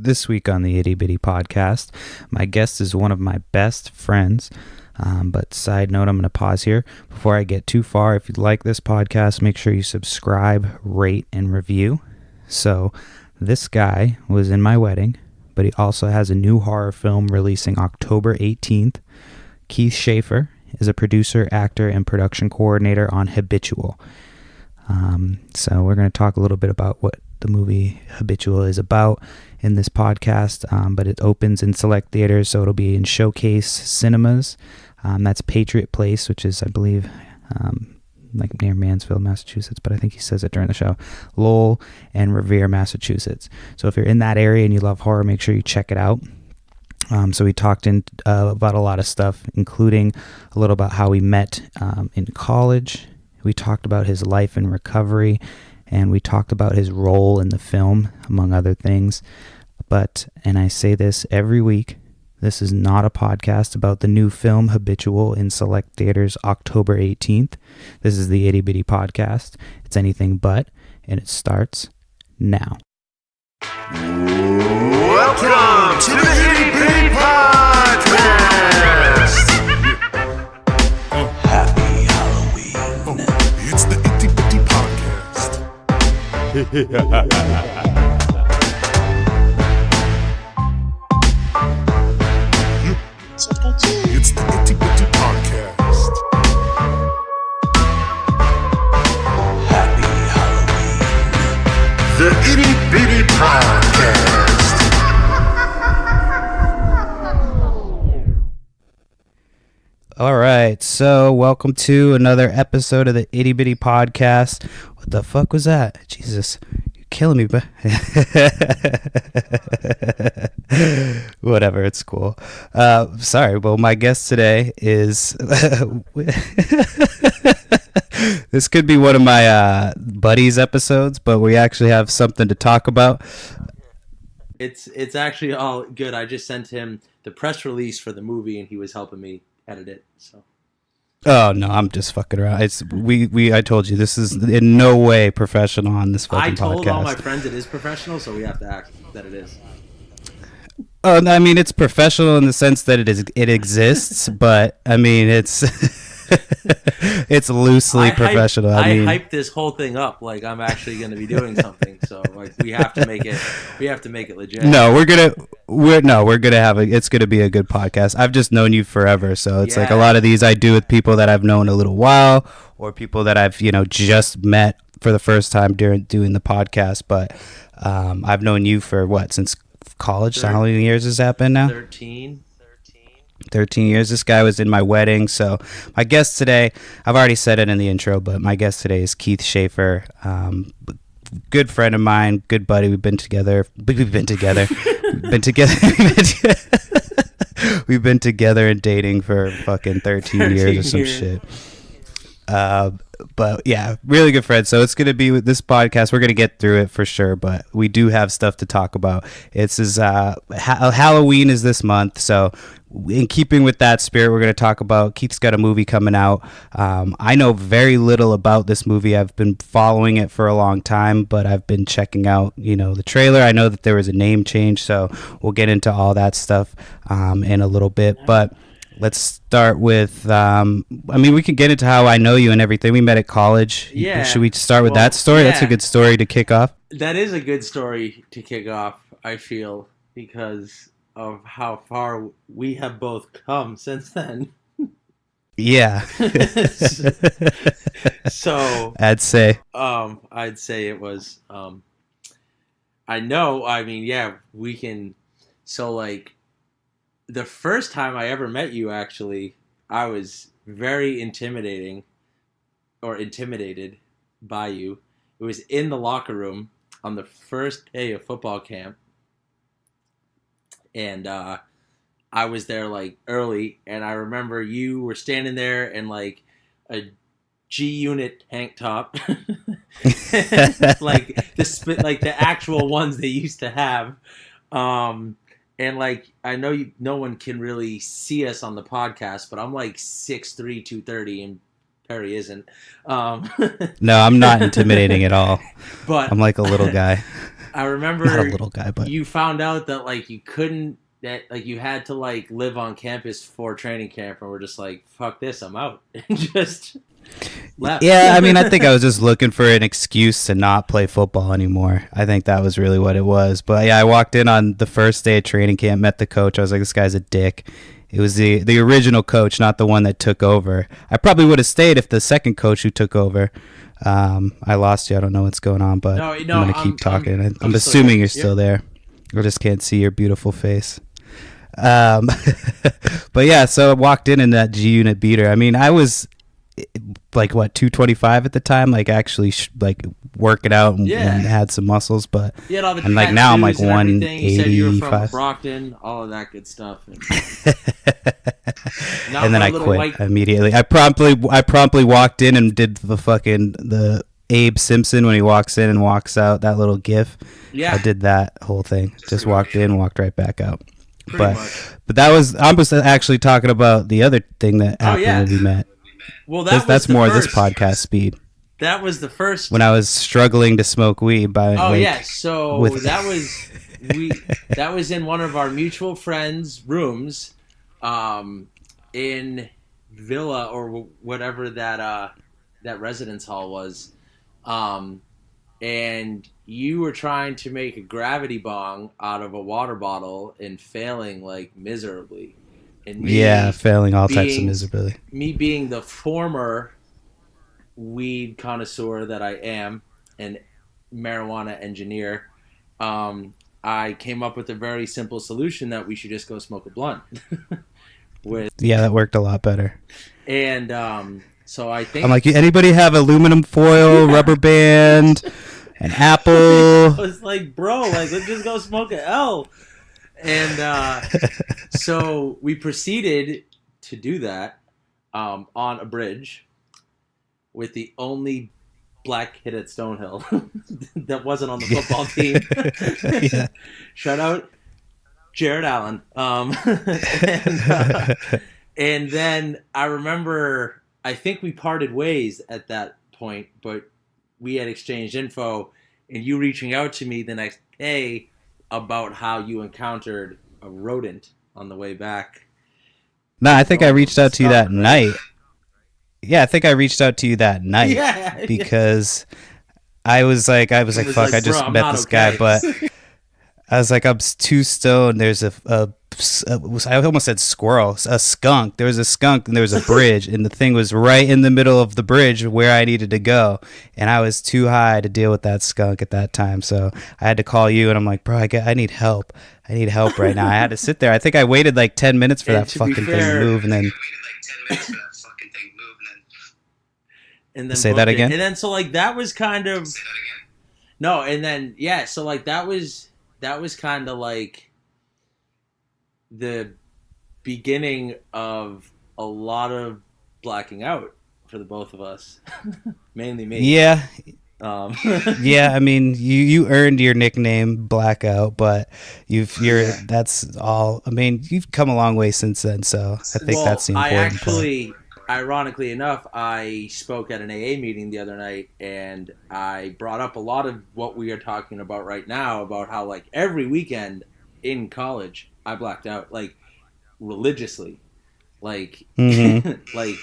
This week on the Itty Bitty Podcast, my guest is one of my best friends. But side note, I'm going to pause here before I get too far. If you like this podcast, make sure you subscribe, rate, and review. So this guy was in my wedding, but he also has a new horror film releasing October 18th. Keith Shaffer is a producer, actor, and production coordinator on Habitual. So we're going to talk a little bit about what the movie Habitual is about in this podcast, but it opens in select theaters, so it'll be in Showcase Cinemas. That's Patriot Place, which is, I believe, like near Mansfield, Massachusetts, but I think he says it during the show. Lowell and Revere, Massachusetts. So if you're in that area and you love horror, make sure you check it out. So we talked about a lot of stuff, including a little about how we met in college. We talked about his life in recovery, and we talked about his role in the film, among other things. But, and I say this every week, this is not a podcast about the new film Habitual in select theaters October 18th. This is the Itty Bitty Podcast. It's anything but, and it starts now. Welcome to the Itty Bitty Podcast! Happy Halloween. It's the Itty Bitty Podcast. It's the Itty Bitty Podcast. Happy Halloween. The Itty Bitty Podcast. All right, so welcome to another episode of the Itty Bitty Podcast. What the fuck was that? Jesus, you're killing me, but whatever, it's cool. Sorry, well, my guest today is this could be one of my buddies episodes, but we actually have something to talk about. It's actually all good. I just sent him the press release for the movie, and he was helping me edit it. So. Oh no, I'm just fucking around. It's I told you this is in no way professional on this fucking podcast. I told all my friends it is professional, so we have to act that it is. Oh, I mean, it's professional in the sense that it exists, but I mean, it's it's loosely professional. I hyped this whole thing up like I'm actually going to be doing something, so like we have to make it legit. No, we're gonna have it's gonna be a good podcast. I've just known you forever, so it's like a lot of these I do with people that I've known a little while, or people that I've just met for the first time during doing the podcast. But I've known you for since college. So how many years has that been now? 13 years. This guy was in my wedding. So my guest today, I've already said it in the intro, but my guest today is Keith Shaffer. Good friend of mine, good buddy. We've been together and dating for fucking 13 years or some shit. But yeah, really good friends. So it's going to be with this podcast. We're going to get through it for sure, but we do have stuff to talk about. Halloween is this month. So in keeping with that spirit, we're going to talk about Keith's got a movie coming out. I know very little about this movie. I've been following it for a long time, but I've been checking out, the trailer. I know that there was a name change, so we'll get into all that stuff in a little bit. But let's start with, we could get into how I know you and everything. We met at college. Yeah. Should we start with that story? Yeah. That's a good story to kick off. That is a good story to kick off, I feel, because of how far we have both come since then. Yeah. So I'd say it was, we can, so like, the first time I ever met you, actually, I was very intimidated by you. It was in the locker room on the first day of football camp. And I was there, like, early. And I remember you were standing there in, like, a G-Unit tank top. like the actual ones they used to have. And, like, I know no one can really see us on the podcast, but I'm, like, 6'3", 230, and Perry isn't. No, I'm not intimidating at all. But I'm like a little guy. I remember Not a little guy, but you found out that like you couldn't, that like you had to like live on campus for training camp, and we're just like, fuck this, I'm out, and just left. yeah, I mean, I think I was just looking for an excuse to not play football anymore. I think that was really what it was. But yeah, I walked in on the first day of training camp, met the coach. I was like, this guy's a dick. It was the original coach, not the one that took over. I probably would have stayed if the second coach who took over. I lost you. I don't know what's going on, but I'm going to keep talking. I'm assuming you're still there. I just can't see your beautiful face. But yeah, so I walked in that G unit beater. I mean, I was like 225 at the time, like actually like working out and had some muscles, but and like now I'm like 185. Brockton, all of that good stuff. And then I quit immediately. I promptly walked in and did the Abe Simpson when he walks in and walks out, that little gif. Yeah, I did that whole thing. Just walked in, walked right back out. But I'm just actually talking about the other thing that happened when we met. Well, that's more this podcast speed. That was the first when I was struggling to smoke weed. So that was in one of our mutual friends' rooms, in Villa or whatever that residence hall was, and you were trying to make a gravity bong out of a water bottle and failing like miserably. And failing all types of miserably. Me being the former weed connoisseur that I am, and marijuana engineer, I came up with a very simple solution that we should just go smoke a blunt. That worked a lot better. And so I think I'm like, anybody have aluminum foil, rubber band, an apple? I was like, bro, like let's just go smoke an L. And so we proceeded to do that on a bridge with the only black kid at Stonehill that wasn't on the football team. Shout out Jared Allen. And then I remember, I think we parted ways at that point, but we had exchanged info, and you reaching out to me the next day about how you encountered a rodent on the way back. No, I think I reached out to you that night. Yeah, I think I reached out to you that night because I was like, fuck, I just met this guy, but I was like, I'm too stoned. There's I almost said squirrel, a skunk. There was a skunk and there was a bridge, and the thing was right in the middle of the bridge where I needed to go, and I was too high to deal with that skunk at that time. So I had to call you, and I'm like, bro, I need help. I need help right now. I had to sit there. I think I waited like 10 minutes for that fucking thing to move, and then. And then say that again. And then so like that was kind of no, and then so like that was kind of like the beginning of a lot of blacking out for the both of us, mainly me. Yeah. Yeah, I mean, you earned your nickname Blackout, but that's all. I mean, you've come a long way since then, so I think that's the important part. Ironically enough, I spoke at an AA meeting the other night, and I brought up a lot of what we are talking about right now, about how like every weekend in college I blacked out, like religiously, like like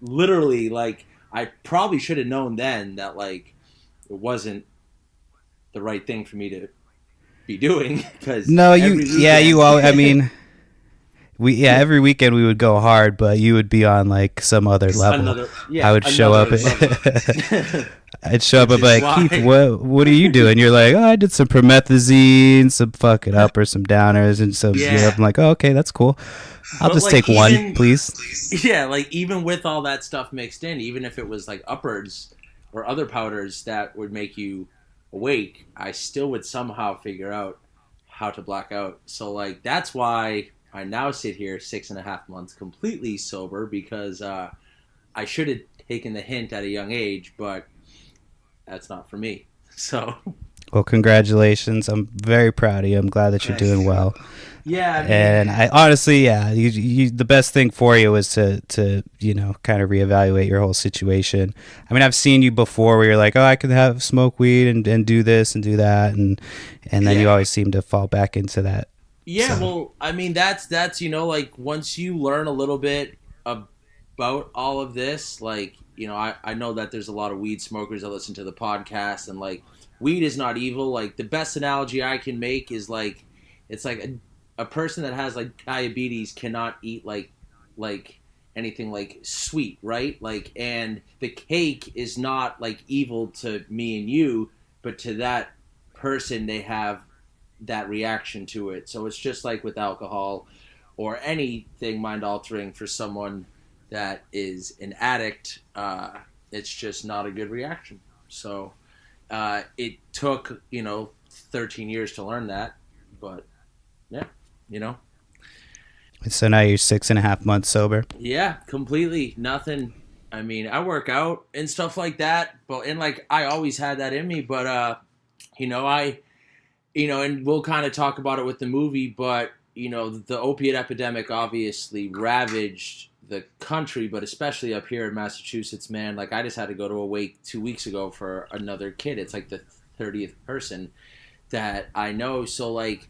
literally, like I probably should have known then that like it wasn't the right thing for me to be doing, because I mean. Every weekend we would go hard, but you would be on like some other level. I would show up. I'd show up and be like, Keith, what are you doing? You're like, oh, I did some promethazine, some fucking uppers, some downers, and some I'm like, oh, okay, that's cool. I'll just take one, please. Yeah, like even with all that stuff mixed in, even if it was like uppers or other powders that would make you awake, I still would somehow figure out how to black out. So like that's why I now sit here 6.5 months completely sober, because I should have taken the hint at a young age, but that's not for me. So, well, congratulations! I'm very proud of you. I'm glad that you're doing well. Yeah, I mean, And I honestly, yeah, the best thing for you was to kind of reevaluate your whole situation. I mean, I've seen you before where you're like, oh, I could have smoke weed and do this and do that, and then you yeah. always seem to fall back into that. Yeah, So well, I mean that's like once you learn a little bit about all of this, like I know that there's a lot of weed smokers that listen to the podcast, and like weed is not evil. Like the best analogy I can make is like it's like a person that has like diabetes cannot eat like anything like sweet, right? Like, and the cake is not like evil to me and you, but to that person they have that reaction to it. So it's just like with alcohol or anything mind altering for someone that is an addict. It's just not a good reaction. So it took 13 years to learn that, but yeah, you know. so now you're 6.5 months sober. Yeah, completely nothing. I mean, I work out and stuff like that, but and like I always had that in me, but I and we'll kind of talk about it with the movie, but the opiate epidemic obviously ravaged the country, but especially up here in Massachusetts, man. Like I just had to go to a wake 2 weeks ago for another kid. It's like the 30th person that I know. So like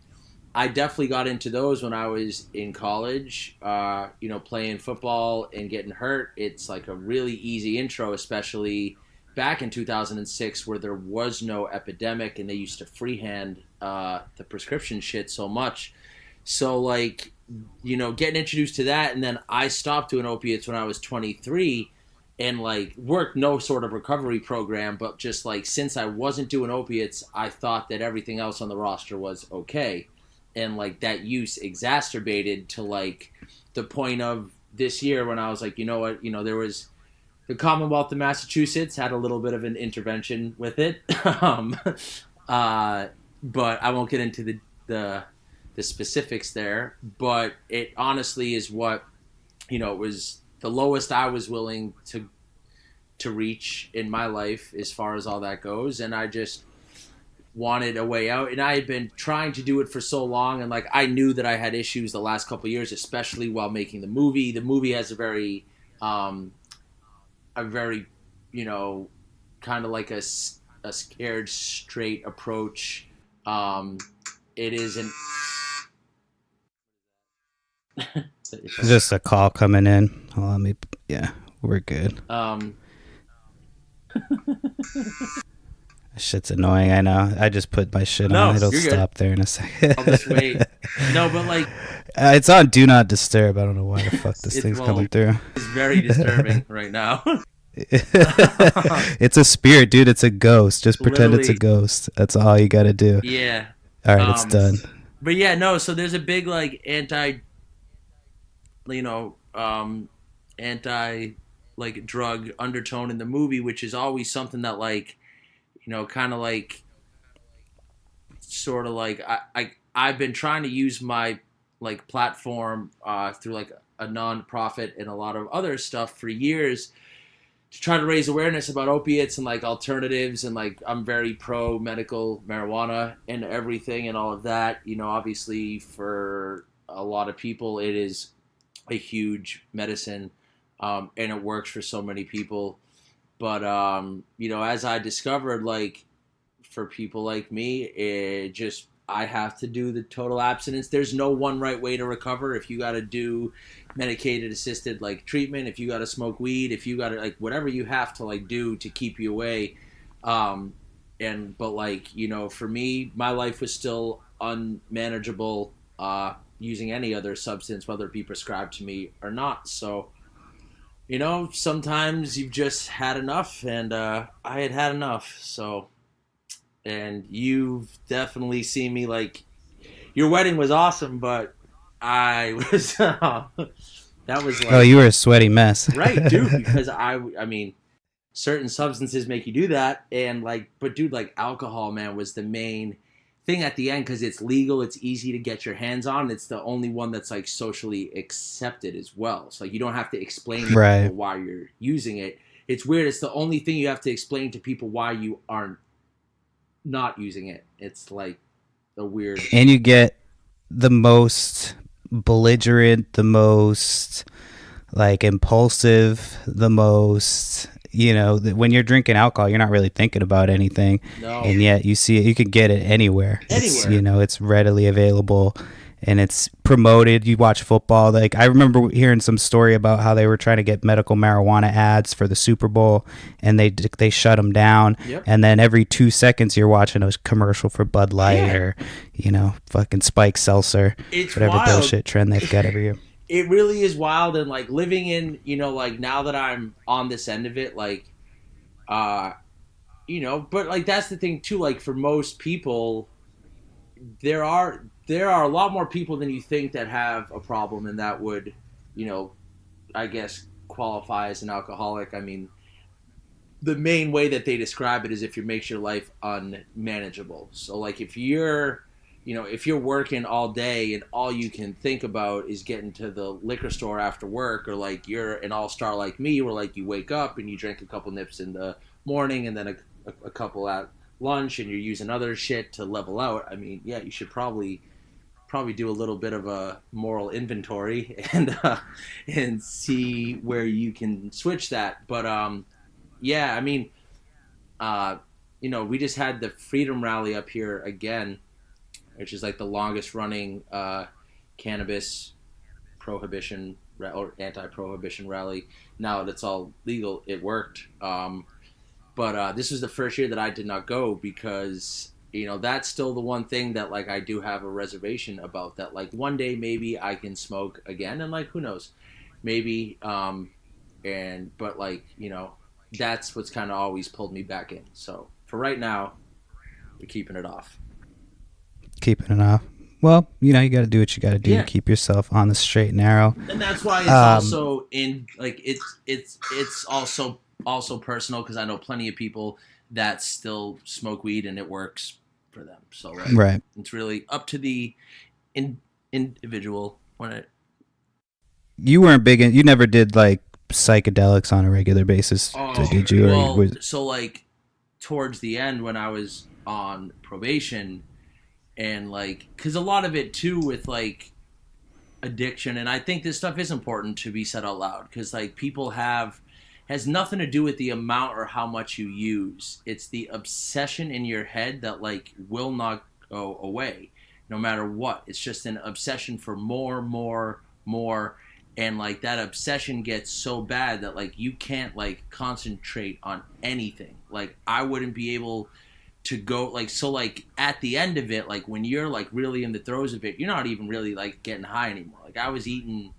I definitely got into those when I was in college, playing football and getting hurt. It's like a really easy intro, especially back in 2006 where there was no epidemic and they used to freehand the prescription shit so much. So like, getting introduced to that, and then I stopped doing opiates when I was 23 and like worked no sort of recovery program, but just like since I wasn't doing opiates, I thought that everything else on the roster was okay. And like that use exacerbated to like the point of this year when I was like, you know what, there was the Commonwealth of Massachusetts had a little bit of an intervention with it, but I won't get into the specifics there. But it honestly is what it was the lowest I was willing to reach in my life as far as all that goes, and I just wanted a way out, and I had been trying to do it for so long, and like I knew that I had issues the last couple of years, especially while making the movie. The movie has a very kind of like a scared straight approach. It isn't It's just a call coming in. Hold on, yeah, we're good. Shit's annoying, I know. I just put my shit on. It'll stop there in a second. I'll just wait. No, but like it's on Do Not Disturb. I don't know why the fuck this thing's coming through. It's very disturbing right now. It's a spirit, dude. It's a ghost. Just pretend it's a ghost. That's all you gotta do. Yeah. All right, it's done. But yeah, no. So there's a big like anti like drug undertone in the movie, which is always something that like kind of like sort of like I've been trying to use my like platform through like a non-profit and a lot of other stuff for years to try to raise awareness about opiates and like alternatives, and like I'm very pro medical marijuana and everything and all of that. Obviously for a lot of people it is a huge medicine, and it works for so many people. But as I discovered, like for people like me, I have to do the total abstinence. There's no one right way to recover. If you got to do medicated assisted like treatment, if you got to smoke weed, if you got to like whatever you have to like do to keep you away. But like, for me, my life was still unmanageable using any other substance, whether it be prescribed to me or not. So, sometimes you've just had enough, and I had enough. So, and you've definitely seen me like, your wedding was awesome, but I was, that was like, oh, you were a sweaty mess. Right, dude, because I mean, certain substances make you do that, and like, but dude, like alcohol, man, was the main thing at the end because it's legal, it's easy to get your hands on, it's the only one that's like socially accepted as well. So like, you don't have to explain to people why you're using it. It's weird. It's the only thing you have to explain to people why you aren't not using it. It's like a weird. And you get the most belligerent, the most like impulsive, the most, when you're drinking alcohol, you're not really thinking about anything. No. And yet you see it, you can get it anywhere. It's, it's readily available and it's promoted. You watch football. Like, I remember hearing some story about how they were trying to get medical marijuana ads for the Super Bowl and they shut them down. Yep. And then every 2 seconds you're watching a commercial for Bud Light or, fucking Spike Seltzer, it's whatever wild. bullshit trend they've got every year. It really is wild. And like living in, like now that I'm on this end of it, like, but like that's the thing too, like for most people, there are a lot more people than you think that have a problem and that would, I guess qualify as an alcoholic. I mean, the main way that they describe it is if it makes your life unmanageable. So like if you're working all day and all you can think about is getting to the liquor store after work, or like you're an all-star like me where like you wake up and you drink a couple nips in the morning and then a couple at lunch and you're using other shit to level out. I mean, yeah, you should probably do a little bit of a moral inventory and see where you can switch that. But yeah, I mean, we just had the Freedom Rally up here again, which is like the longest running cannabis prohibition or anti-prohibition rally. Now that it's all legal, it worked. But this was the first year that I did not go because, that's still the one thing that like I do have a reservation about, that like one day maybe I can smoke again, and like who knows, maybe but like, that's what's kind of always pulled me back in. So for right now, we're keeping it off. Keeping it off. Well, you got to do what you got to do to keep yourself on the straight and narrow. And that's why it's also in like it's also personal, because I know plenty of people that still smoke weed and it works for them. So like, right, it's really up to the individual. You weren't big in. You never did like psychedelics on a regular basis, did you? Well, so like towards the end when I was on probation, and like, because a lot of it too with like addiction, and I think this stuff is important to be said out loud, because like people has nothing to do with the amount or how much you use. It's the obsession in your head that like will not go away no matter what. It's just an obsession for more, and like that obsession gets so bad that like you can't like concentrate on anything. Like I wouldn't be able to go like, so like at the end of it, like when you're like really in the throes of it, you're not even really like getting high anymore. Like I was eating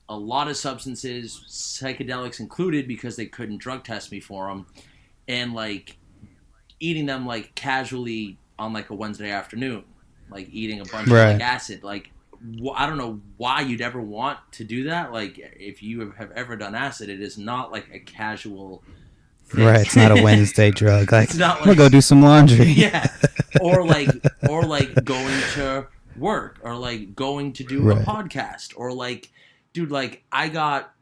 a lot of substances, psychedelics included, because they couldn't drug test me for them, and like eating them like casually on like a Wednesday afternoon, like eating a bunch of like acid. Like I don't know why you'd ever want to do that. Like if you have ever done acid, it is not like a casual thing. Right, it's not a Wednesday drug. Like, it's not like, I'm gonna go do some laundry. Yeah, or like going to work, or like going to do a podcast, or like, dude, like I got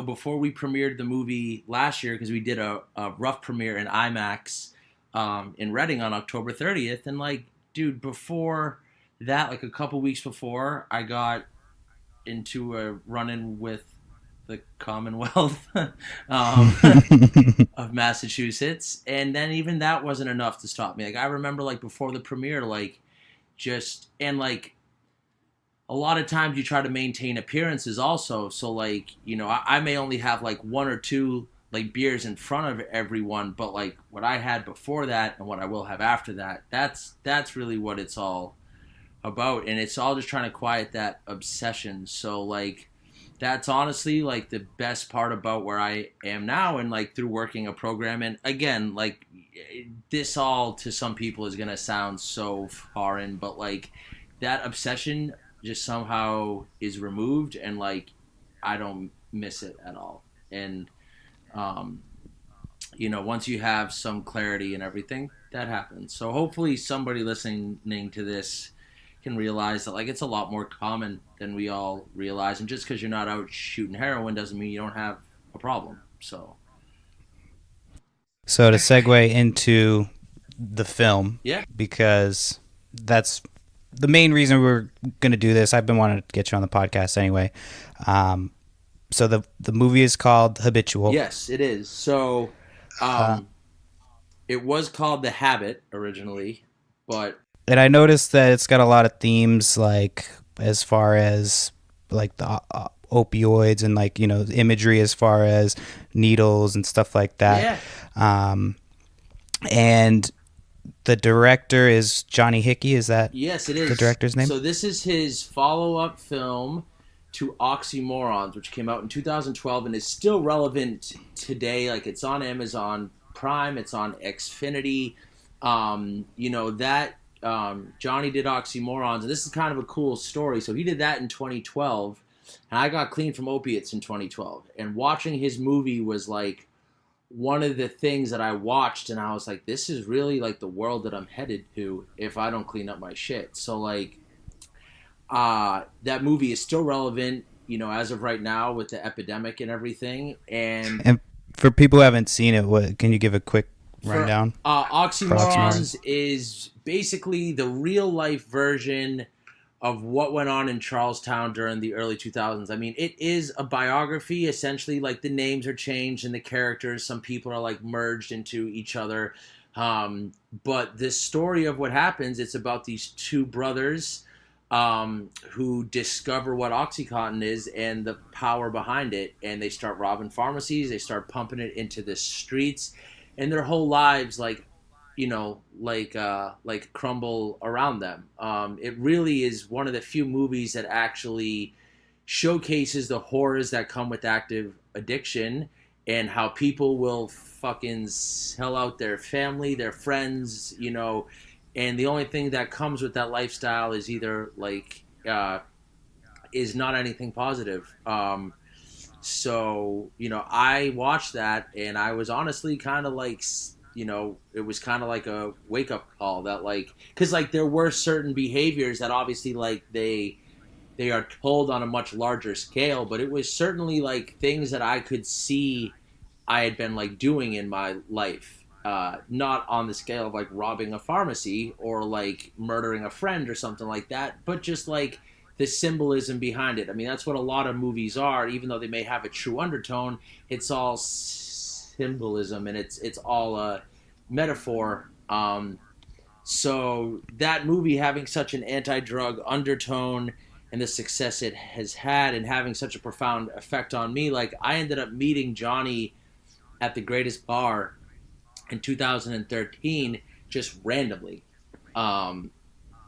before we premiered the movie last year, because we did a rough premiere in IMAX in Reading on October 30th, and like, dude, before that, like a couple weeks before, I got into a run-in with the Commonwealth of Massachusetts, and then even that wasn't enough to stop me. Like I remember like before the premiere, like like a lot of times you try to maintain appearances also. So like, I may only have like one or two like beers in front of everyone, but like what I had before that and what I will have after that, that's really what it's all about. And it's all just trying to quiet that obsession. So like, that's honestly like the best part about where I am now, and like through working a program. And again, like this all to some people is going to sound so foreign, but like that obsession just somehow is removed, and like I don't miss it at all. And once you have some clarity and everything, that happens. So hopefully somebody listening to this can realize that like it's a lot more common than we all realize, and just because you're not out shooting heroin doesn't mean you don't have a problem. So to segue into the film, yeah, because that's the main reason we're going to do this, I've been wanting to get you on the podcast anyway. So the movie is called Habitual. Yes, it is. So, it was called The Habit originally, but And I noticed that it's got a lot of themes, like as far as like the opioids and like, you know, imagery as far as needles and stuff like that. yeah. And the director is Johnny Hickey. Is that Yes, it is. the director's name? So this is his follow-up film to Oxymorons, which came out in 2012 and is still relevant today. Like, it's on Amazon Prime, it's on Xfinity. You know, that Johnny did Oxymorons, and this is kind of a cool story. So he did that in 2012, and I got clean from opiates in 2012. And watching his movie was like one of the things that I watched, and I was like, this is really like the world that I'm headed to if I don't clean up my shit. So like, that movie is still relevant, you know, as of right now with the epidemic and everything. And for people who haven't seen it, what can you give a quick rundown? Oxymorons is basically the real life version of what went on in Charlestown during the early 2000s. I mean, it is a biography, essentially. Like, the names are changed and the characters, some people are like merged into each other. But this story of what happens, it's about these two brothers who discover what OxyContin is and the power behind it. And they start robbing pharmacies, they start pumping it into the streets, and their whole lives, like, you know, like crumble around them. It really is one of the few movies that actually showcases the horrors that come with active addiction and how people will fucking sell out their family, their friends, you know, and the only thing that comes with that lifestyle is either like is not anything positive. So, you know, I watched that and I was honestly kind of like, you know, it was kind of like a wake-up call that, like, because, like, there were certain behaviors that obviously, like, they are told on a much larger scale, but it was certainly, like, things that I could see I had been, like, doing in my life. Not on the scale of, like, robbing a pharmacy or, like, murdering a friend or something like that, but just, like, the symbolism behind it. I mean, that's what a lot of movies are, even though they may have a true undertone. It's all symbolism, and it's all a metaphor. So that movie having such an anti-drug undertone and the success it has had and having such a profound effect on me, like, I ended up meeting Johnny at the Greatest Bar in 2013 just randomly. I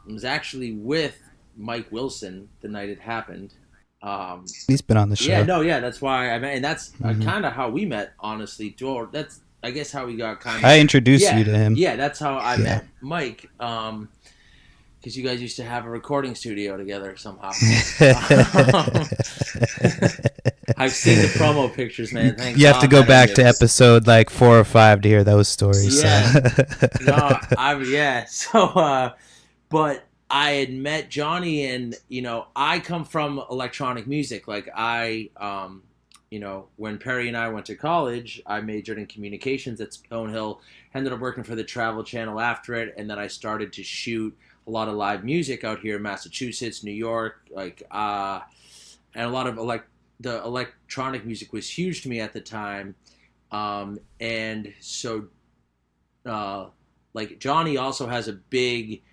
was actually with Mike Wilson the night it happened. He's been on the show. Yeah, that's why I met, and that's kind of how we met, honestly. Or that's, I guess, how we got kind of. I introduced you to him. Yeah, that's how I met Mike. Because you guys used to have a recording studio together somehow. I've seen the promo pictures, man. Thank you have God to go that back to exists. episode like 4 or 5 to hear those stories. Yeah. So. So, but I had met Johnny, and, you know, I come from electronic music. Like, you know, when Perry and I went to college, I majored in communications at Stonehill, ended up working for the Travel Channel after it, and then I started to shoot a lot of live music out here in Massachusetts, New York, like, and a lot of the electronic music was huge to me at the time. And so, like, Johnny also has a big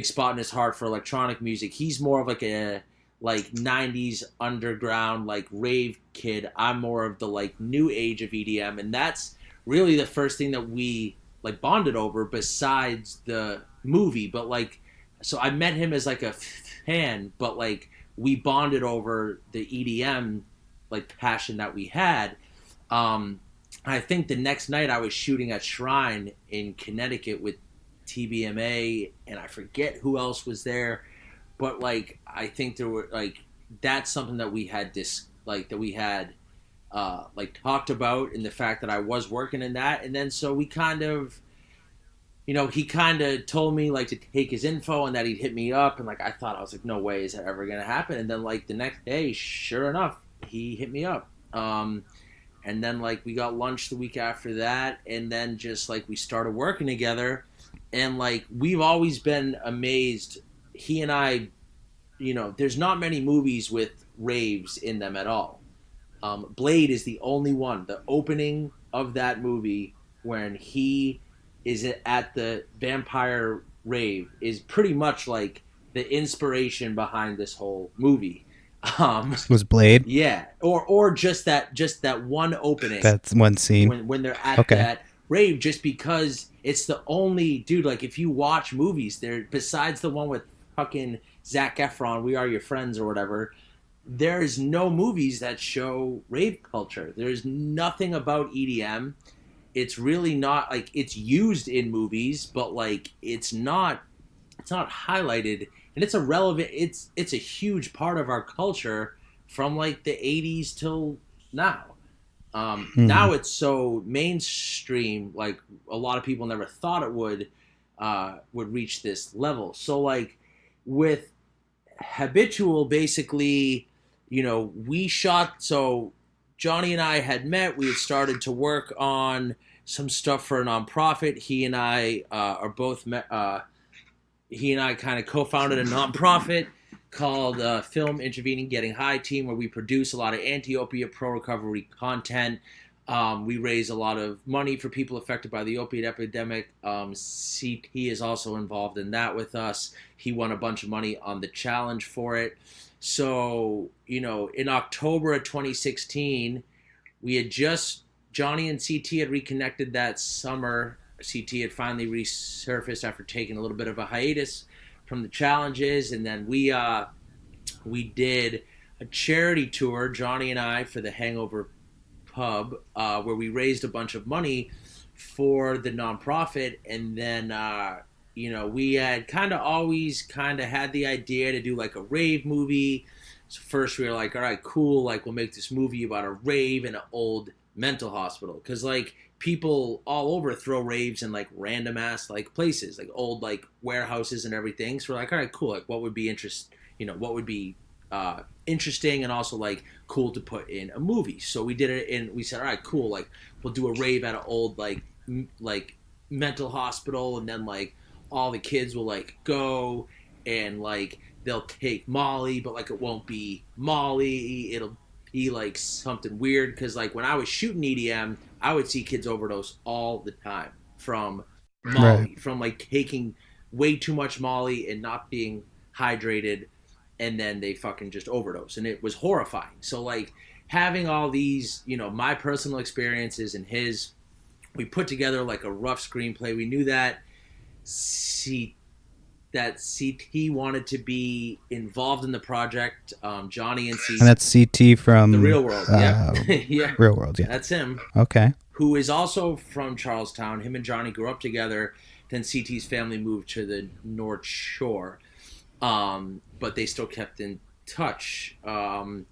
spot in his heart for electronic music. He's more of like a 90s underground, like, rave kid. I'm more of the, like, new age of EDM, and that's really the first thing that we, like, bonded over besides the movie. But, like, so I met him as, like, a fan, but, like, we bonded over the EDM, like, passion that we had. I think the next night I was shooting at Shrine in Connecticut with TBMA, and I forget who else was there, but, like, I think there were, like, that's something that we had like, talked about, in the fact that I was working in that. And then so we kind of, you know, he kind of told me, like, to take his info and that he'd hit me up, and, like, I was like, no way is that ever gonna happen. And then, like, the next day, sure enough, he hit me up. And then, like, we got lunch the week after that, and then just, like, we started working together. And, like, we've always been amazed he and I, there's not many movies with raves in them at all. Blade is the only one. The opening of that movie, when he is at the vampire rave, is pretty much like the inspiration behind this whole movie. Was Blade? Yeah, or just that one opening. That's one scene. When they're at that rave, just because it's the only dude. Like, if you watch movies, there besides the one with fucking Zac Efron, We Are Your Friends or whatever, there's no movies that show rave culture. There's nothing about EDM. It's really not, like, it's used in movies, but like it's not highlighted, and it's a relevant. It's a huge part of our culture from like the 80s till now. Now it's so mainstream, like a lot of people never thought it would reach this level. So like with Habitual, basically, we shot. So Johnny and I had met. We had started to work on some stuff for a nonprofit. He and I he and I kind of co-founded a nonprofit called Film Intervening Getting High Team, where we produce a lot of anti-opiate pro-recovery content. We raise a lot of money for people affected by the opiate epidemic. CT is also involved in that with us. He won a bunch of money on the challenge for it. So, in October of 2016, Johnny and CT had reconnected that summer. CT had finally resurfaced after taking a little bit of a hiatus from the challenges, and then we did a charity tour, Johnny and I, for the Hangover Pub, where we raised a bunch of money for the nonprofit. And then we had always had the idea to do like a rave movie. So first we were like, all right, cool, like we'll make this movie about a rave in an old mental hospital, because like people all over throw raves in like random ass like places, like old like warehouses and everything. So we're like, all right, cool, like what would be interesting and also like cool to put in a movie. So we did it, and we said, all right, cool, like we'll do a rave at an old like mental hospital, and then like all the kids will like go and like they'll take Molly, but like it won't be Molly, it'll be like something weird. Because like when I was shooting EDM, I would see kids overdose all the time from Molly, from like taking way too much Molly and not being hydrated, and then they fucking just overdose, and it was horrifying. So like having all these, my personal experiences and his, we put together like a rough screenplay. We knew that CT wanted to be involved in the project. Johnny and CT. And that's CT from The Real World. Yeah. Real World, yeah. That's him. Okay. Who is also from Charlestown. Him and Johnny grew up together. Then CT's family moved to the North Shore. But they still kept in touch. And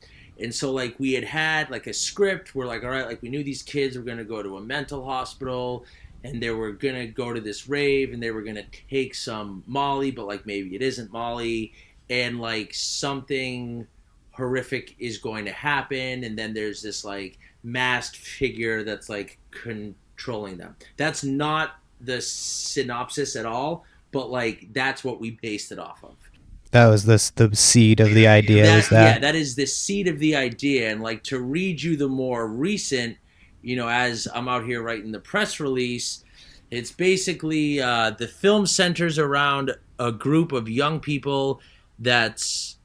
so like we had like a script. We're like, all right, like we knew these kids were going to go to a mental hospital, and they were going to go to this rave, and they were going to take some Molly, but like maybe it isn't Molly, and like something horrific is going to happen, and then there's this like masked figure that's like controlling them. That's not the synopsis at all, but like that's what we based it off of. That was the seed of the idea. Yeah, that is the seed of the idea. And like to read you the more recent, as I'm out here writing the press release, it's basically the film centers around a group of young people that's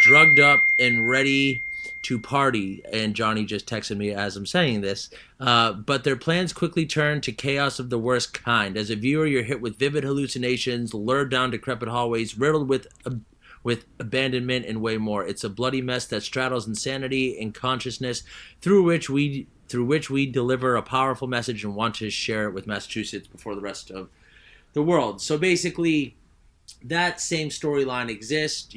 drugged up and ready to party. And Johnny just texted me as I'm saying this. But their plans quickly turn to chaos of the worst kind. As a viewer, you're hit with vivid hallucinations, lured down decrepit hallways, riddled with abandonment and way more. It's a bloody mess that straddles insanity and consciousness, through which we deliver a powerful message and want to share it with Massachusetts before the rest of the world. So basically, that same storyline exists.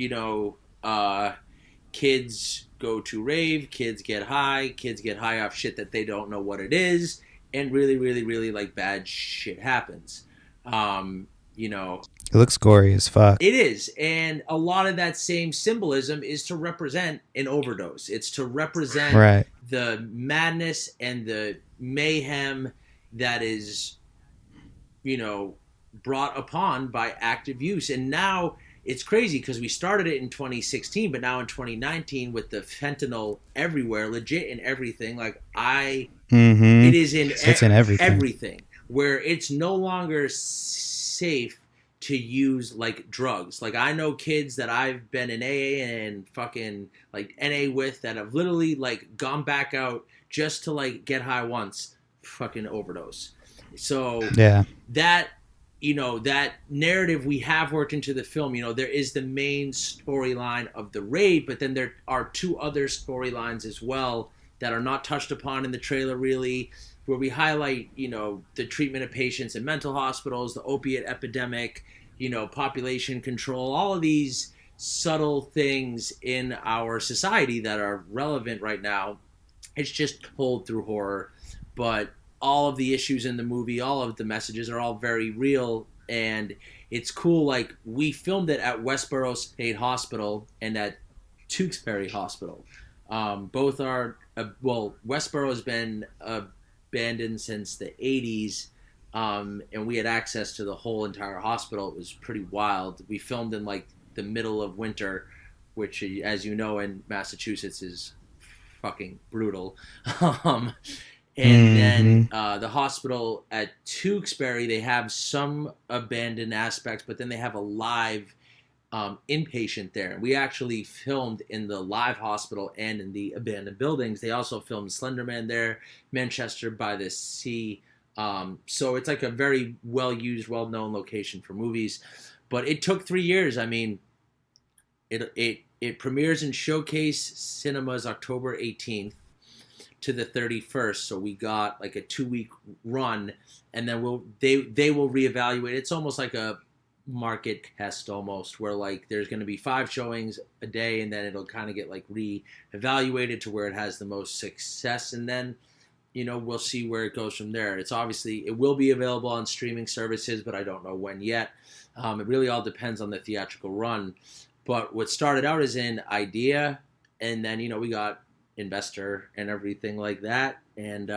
Kids go to rave, kids get high off shit that they don't know what it is, and really, really, really like bad shit happens. It looks gory as fuck. It is, and a lot of that same symbolism is to represent an overdose. It's to represent the madness and the mayhem that is, brought upon by active use. And now it's crazy because we started it in 2016, but now in 2019 with the fentanyl everywhere, legit in everything, like it is in It's in everything. everything, where it's no longer safe to use like drugs. Like I know kids that I've been in AA and fucking like NA with that have literally like gone back out just to like get high once, fucking overdose. So Yeah. that, you know, that narrative we have worked into the film, you know, there is the main storyline of the raid, but then there are two other storylines as well that are not touched upon in the trailer really, where we highlight, you know, the treatment of patients in mental hospitals, the opiate epidemic, you know, population control, all of these subtle things in our society that are relevant right now. It's just told through horror, but all of the issues in the movie, all of the messages are all very real, and it's cool. Like we filmed it at Westboro State Hospital and at Tewksbury Hospital. Both are Westboro has been abandoned since the 80s, and we had access to the whole entire hospital. It was pretty wild. We filmed in like the middle of winter, which, as you know, in Massachusetts is fucking brutal. And then the hospital at Tewksbury, they have some abandoned aspects, but then they have a live inpatient there. We actually filmed in the live hospital and in the abandoned buildings. They also filmed Slenderman there, Manchester by the Sea. So it's like a very well-used, well-known location for movies. But it took 3 years. I mean, it premieres in Showcase Cinemas October 18th. To the 31st, so we got like a 2-week run, and then they will reevaluate. It's almost like a market test almost, where like there's going to be 5 showings a day, and then it'll kind of get like reevaluated to where it has the most success, and then, you know, we'll see where it goes from there. It's obviously, it will be available on streaming services, but I don't know when yet. It really all depends on the theatrical run. But what started out as an idea, and then, you know, we got investor and everything like that, and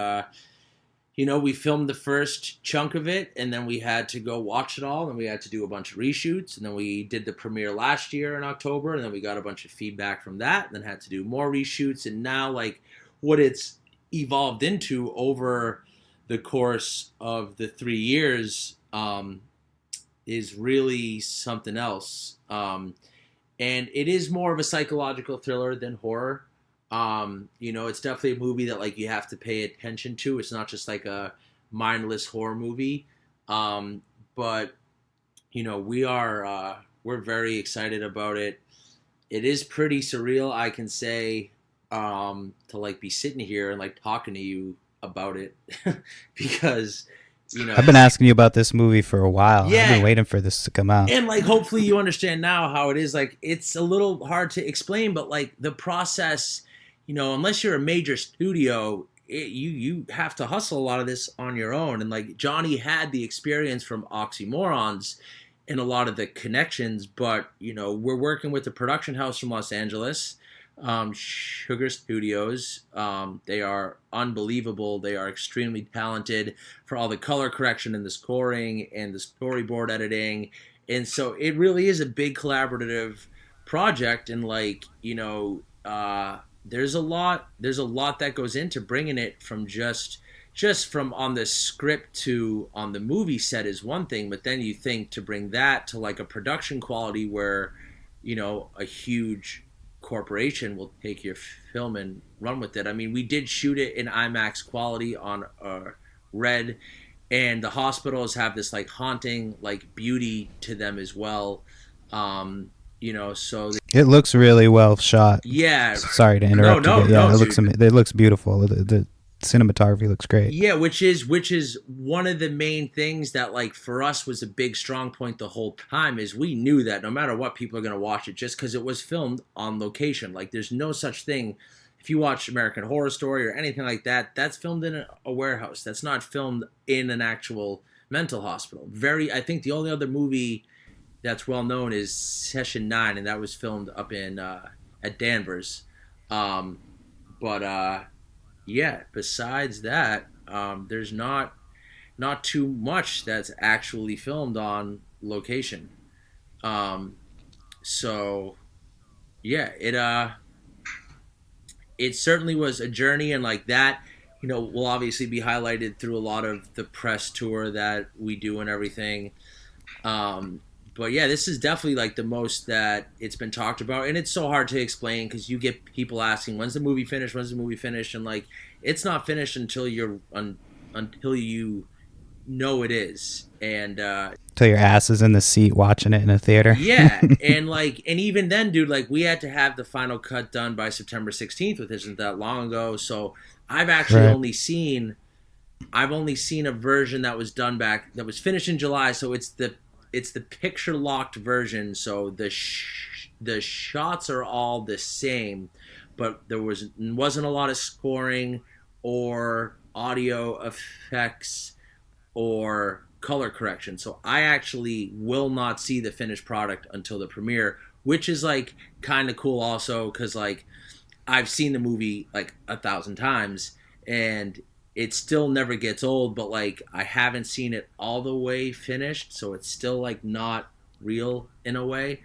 you know, we filmed the first chunk of it, and then we had to go watch it all, and we had to do a bunch of reshoots, and then we did the premiere last year in October, and then we got a bunch of feedback from that, and then had to do more reshoots. And now like what it's evolved into over the course of the 3 years is really something else, and it is more of a psychological thriller than horror. You know, it's definitely a movie that like you have to pay attention to. It's not just like a mindless horror movie. But you know, we're very excited about it. It is pretty surreal, I can say, to like be sitting here and like talking to you about it because, you know, I've been asking you about this movie for a while. Yeah. I've been waiting for this to come out. And like hopefully you understand now how it is. Like it's a little hard to explain, but like the process, you know, unless you're a major studio, you have to hustle a lot of this on your own. And like Johnny had the experience from Oxymorons and a lot of the connections, but you know, we're working with a production house from Los Angeles, Sugar Studios. They are unbelievable. They are extremely talented for all the color correction and the scoring and the storyboard editing. And so it really is a big collaborative project. And like, you know, there's a lot that goes into bringing it from just from on the script to on the movie set is one thing, but then you think to bring that to like a production quality where, you know, a huge corporation will take your film and run with it. I mean, we did shoot it in IMAX quality on Red, and the hospitals have this like haunting like beauty to them as well. You know, so It looks really well shot. Yeah. Sorry to interrupt you. But yeah, it looks beautiful. The cinematography looks great. Yeah, which is one of the main things that like for us was a big strong point the whole time, is we knew that no matter what, people are going to watch it just because it was filmed on location. Like there's no such thing. If you watch American Horror Story or anything like that, that's filmed in a warehouse. That's not filmed in an actual mental hospital. I think the only other movie that's well known is Session 9, and that was filmed up in at Danvers. Yeah, besides that, there's not not too much that's actually filmed on location. So yeah, it certainly was a journey, and like that, will obviously be highlighted through a lot of the press tour that we do and everything. But yeah, this is definitely like the most that it's been talked about, and it's so hard to explain because you get people asking, "When's the movie finished? When's the movie finished?" And like, it's not finished until until you know it is, and Till your ass is in the seat watching it in a theater. yeah, and even then, dude, like we had to have the final cut done by September 16th, which isn't that long ago. So I've actually I've only seen a version that was that was finished in July. So it's the picture locked version. So the shots are all the same, but there wasn't a lot of scoring or audio effects or color correction. So I actually will not see the finished product until the premiere, which is like kind of cool also because like I've seen the movie like 1,000 times and it still never gets old, but like I haven't seen it all the way finished, so it's still like not real in a way.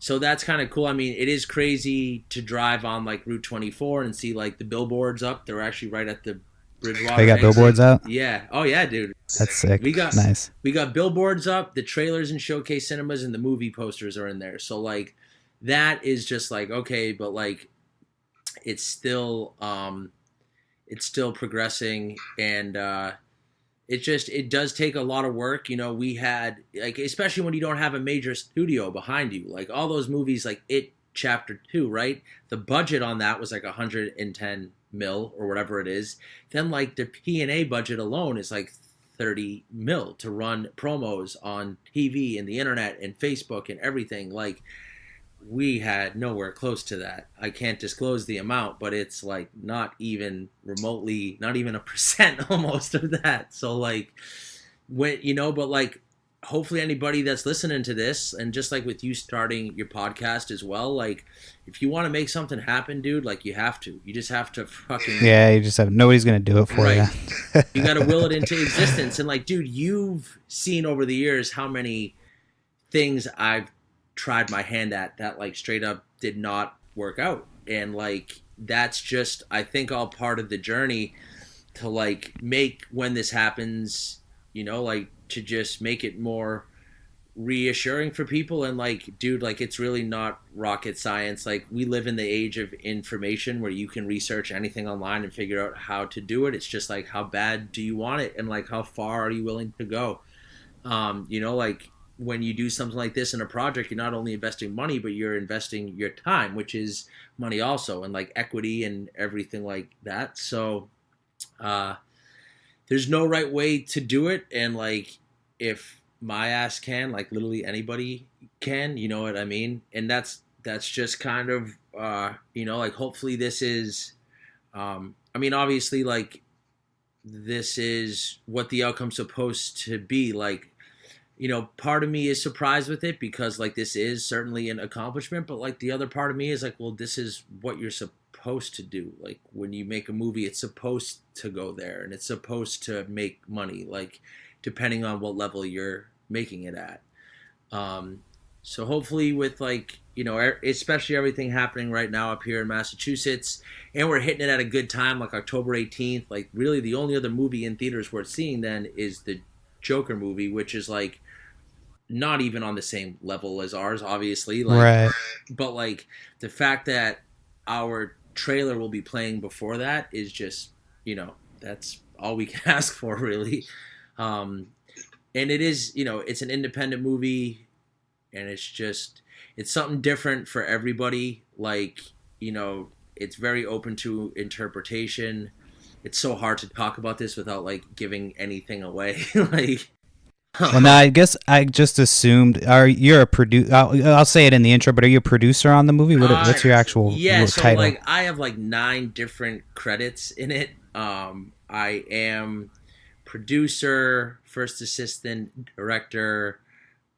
So that's kind of cool. I mean, it is crazy to drive on like Route 24 and see like the billboards up. They're actually right at the Bridgewater. They got billboards out? Yeah. Oh yeah, dude. That's sick. Nice. We got billboards up, the trailers in Showcase Cinemas, and the movie posters are in there. So like that is just like okay, but like it's still progressing, and it does take a lot of work. We had like, especially when you don't have a major studio behind you, like all those movies like It Chapter 2, right? The budget on that was like 110 mil or whatever it is. Then like the P&A budget alone is like 30 mil to run promos on TV and the internet and Facebook and everything. Like we had nowhere close to that. I can't disclose the amount, but it's like not even remotely, not even a percent almost of that. So like but like hopefully anybody that's listening to this, and just like with you starting your podcast as well, like if you want to make something happen, dude, like you just have to fucking you just have nobody's gonna do it for you. You got to will it into existence. And like, dude, you've seen over the years how many things I've tried my hand at that like straight up did not work out, and like that's just, I think, all part of the journey to like make, when this happens, like to just make it more reassuring for people. And like, dude, like it's really not rocket science. Like we live in the age of information where you can research anything online and figure out how to do it. It's just like, how bad do you want it, and like how far are you willing to go? Like when you do something like this in a project, you're not only investing money, but you're investing your time, which is money also, and like equity and everything like that. So there's no right way to do it. And like, if my ass can, like literally anybody can, you know what I mean? And that's just kind of, like hopefully this is, obviously like this is what the outcome's supposed to be. Like, part of me is surprised with it because like this is certainly an accomplishment, but like the other part of me is like, well, this is what you're supposed to do. Like when you make a movie, it's supposed to go there and it's supposed to make money, like depending on what level you're making it at. So hopefully with like, especially everything happening right now up here in Massachusetts, and we're hitting it at a good time, like October 18th, like really the only other movie in theaters worth seeing then is the Joker movie, which is like not even on the same level as ours, obviously. Like, right. But like the fact that our trailer will be playing before that is just, that's all we can ask for, really. And it is, it's an independent movie, and it's something different for everybody. Like, it's very open to interpretation. It's so hard to talk about this without like giving anything away. Like, well, now I guess I just assumed. You're a producer? I'll say it in the intro, but are you a producer on the movie? What's your actual so title? Like I have like 9 different credits in it. I am producer, first assistant, director,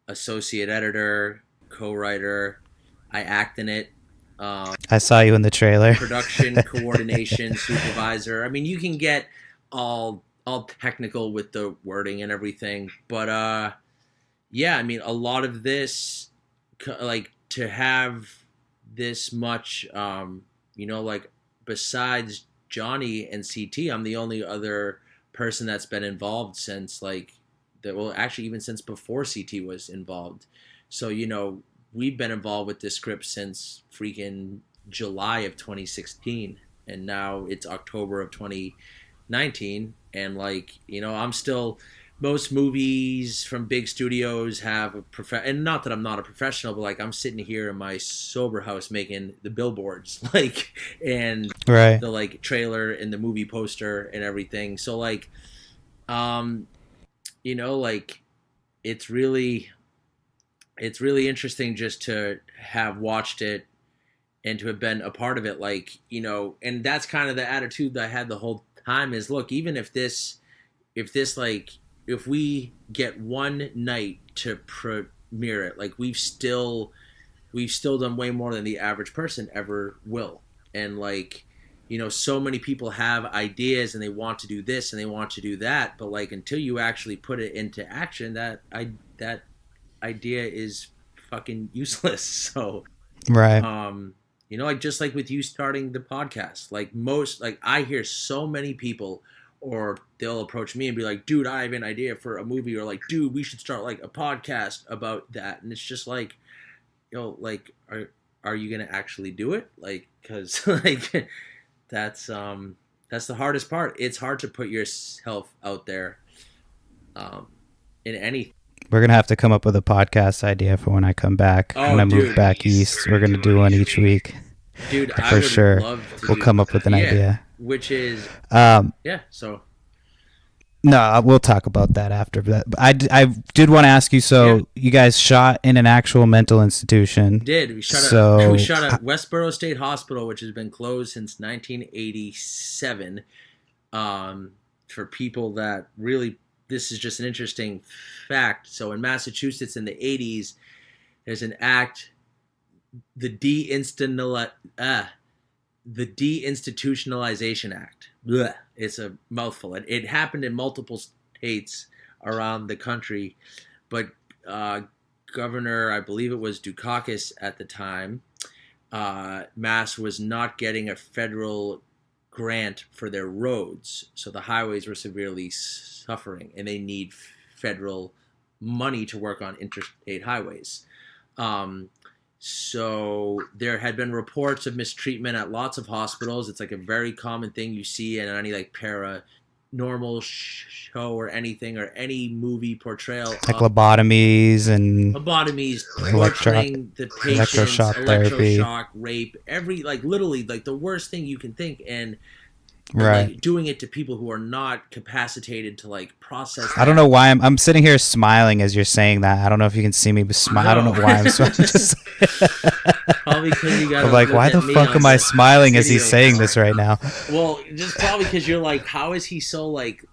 associate editor, co-writer. I act in it. I saw you in the trailer. Production, coordination, supervisor. I mean, you can get all all technical with the wording and everything. But yeah, I mean, a lot of this, like, to have this much, like, besides Johnny and CT, I'm the only other person that's been involved since, like, actually, even since before CT was involved. So, we've been involved with this script since freaking July of 2016, and now it's October of 2019, and, like, I'm still, most movies from big studios have and not that I'm not a professional, but, like, I'm sitting here in my sober house making the billboards, like, and Right. the, like, trailer and the movie poster and everything. So, like, like, it's really interesting just to have watched it and to have been a part of it, like, and that's kind of the attitude that I had the whole time is, look, even if we get one night to premiere it, like, we've still done way more than the average person ever will. And, like, so many people have ideas and they want to do this and they want to do that, but, like, until you actually put it into action, that idea is fucking useless. So, Right. like, just like with you starting the podcast, like, I hear so many people, or they'll approach me and be like, dude, I have an idea for a movie, or, like, dude, we should start, like, a podcast about that. And it's just like, like, are you gonna actually do it? Like, because like, that's the hardest part. It's hard to put yourself out there in anything. We're going to have to come up with a podcast idea for when I come back. Oh, when I move dude, back east, we're going to do one each week. Dude, I For would sure. love to We'll come up with an idea. Which is, so. No, we'll talk about that after. But I did want to ask you, so you guys shot in an actual mental institution. We shot at Westboro State Hospital, which has been closed since 1987. For people that really, this is just an interesting fact. So in Massachusetts in the 80s, there's an act, the Deinstitutionalization Act. Blech. It's a mouthful. It happened in multiple states around the country, but Governor, I believe it was Dukakis at the time, Mass was not getting a federal grant for their roads, so the highways were severely suffering, and they need federal money to work on interstate highways. So there had been reports of mistreatment at lots of hospitals. It's like a very common thing you see in any, like, paranormal show or anything, or any movie portrayal. Like lobotomies, torturing the patients, electroshock therapy, rape, literally, like, the worst thing you can think, and right, like, doing it to people who are not capacitated to, like, process that. I don't know why I'm sitting here smiling as you're saying that. I don't know if you can see me smile. I don't know why I'm smiling. Probably because you got. I'm like, why the fuck am I smiling as he's saying this right now? Well, just probably because you're like, how is he so, like,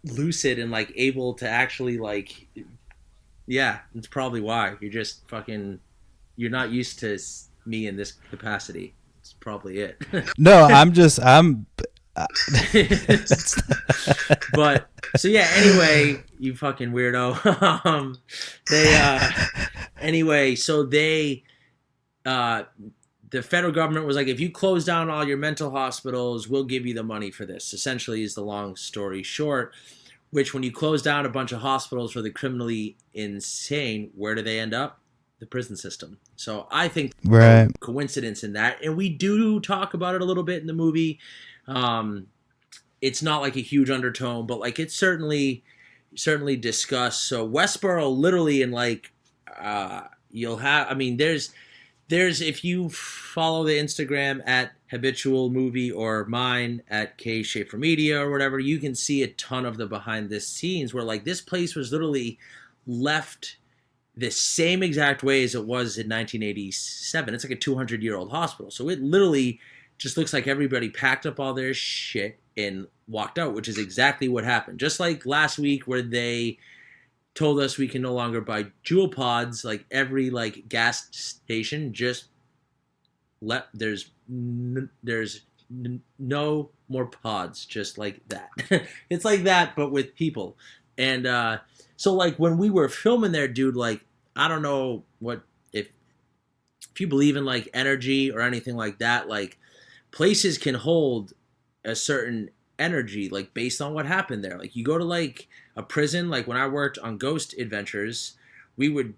lucid and, like, able to actually, like, yeah, it's probably why. You're just fucking, you're not used to me in this capacity. It's probably it. No, But so yeah, anyway, you fucking weirdo. The federal government was like, if you close down all your mental hospitals, we'll give you the money for this. Essentially, is the long story short. Which, when you close down a bunch of hospitals for the criminally insane, where do they end up? The prison system. So I think right, coincidence in that, and we do talk about it a little bit in the movie. It's not like a huge undertone, but, like, it's certainly discussed. So Westboro, literally, in, like, you'll have, I mean, there's if you follow the Instagram at Habitual Movie or mine at K Shaffer Media or whatever, you can see a ton of the behind the scenes where, like, this place was literally left the same exact way as it was in 1987. It's like a 200-year-old hospital. So it literally just looks like everybody packed up all their shit and walked out, which is exactly what happened. Just like last week where they told us we can no longer buy Jewel Pods, like, every, like, gas station just there's no more pods, just like that. It's like that, but with people. And so like when we were filming there, dude, like I don't know what if you believe in like energy or anything like that, like places can hold a certain energy, like based on what happened there. Like you go to like a prison, like when I worked on Ghost Adventures, we would,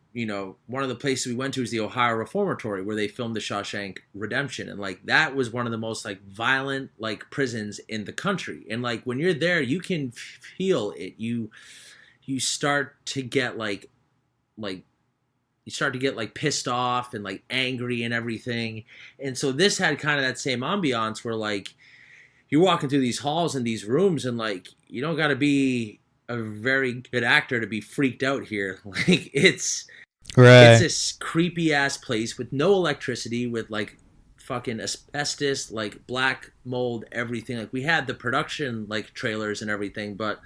one of the places we went to is the Ohio Reformatory where they filmed the Shawshank Redemption. And like that was one of the most like violent like prisons in the country. And like when you're there, you can feel it. You start to get like you start to get like pissed off and like angry and everything. And so this had kind of that same ambiance where like you're walking through these halls and these rooms and like you don't got to be a very good actor to be freaked out here. Like it's this creepy ass place with no electricity, with like fucking asbestos, like black mold, everything. Like we had the production like trailers and everything, but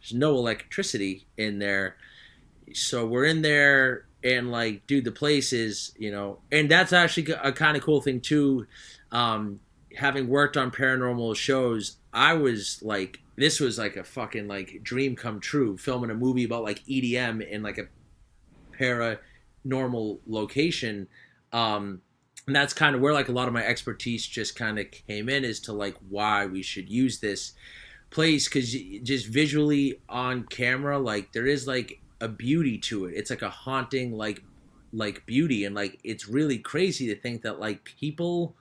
there's no electricity in there. So we're in there and like, dude, the place is, and that's actually a kind of cool thing too. Having worked on paranormal shows, I was like, this was like a fucking like dream come true, filming a movie about like EDM in like a paranormal location. And that's kind of where like a lot of my expertise just kind of came in, as to like why we should use this place, because just visually on camera, like there is like a beauty to it. It's like a haunting like beauty, and like it's really crazy to think that like people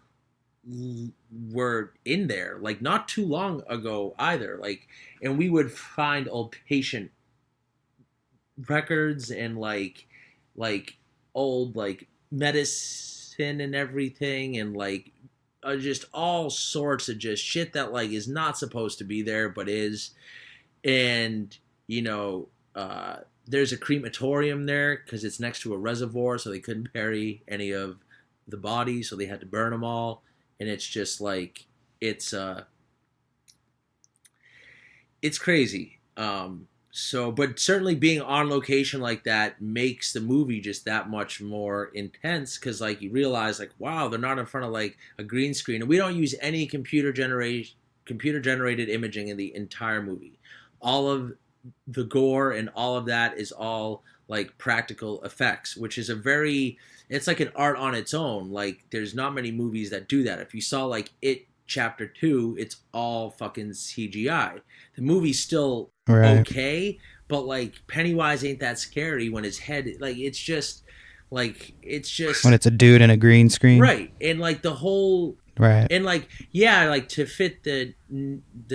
were in there like not too long ago either, like, and we would find old patient records and like old like medicine and everything, and like just all sorts of just shit that like is not supposed to be there but is. And there's a crematorium there because it's next to a reservoir, so they couldn't bury any of the bodies, so they had to burn them all. And it's just like it's crazy. So, but certainly being on location like that makes the movie just that much more intense, because like you realize like, wow, they're not in front of like a green screen, and we don't use any computer generated imaging in the entire movie. All of the gore and all of that is all like practical effects, which is it's like an art on its own. Like there's not many movies that do that. If you saw like It Chapter 2, it's all fucking CGI. The movie's still okay, but like Pennywise ain't that scary when his head, like it's just when it's a dude in a green screen, right? And like the whole and like, yeah, like to fit the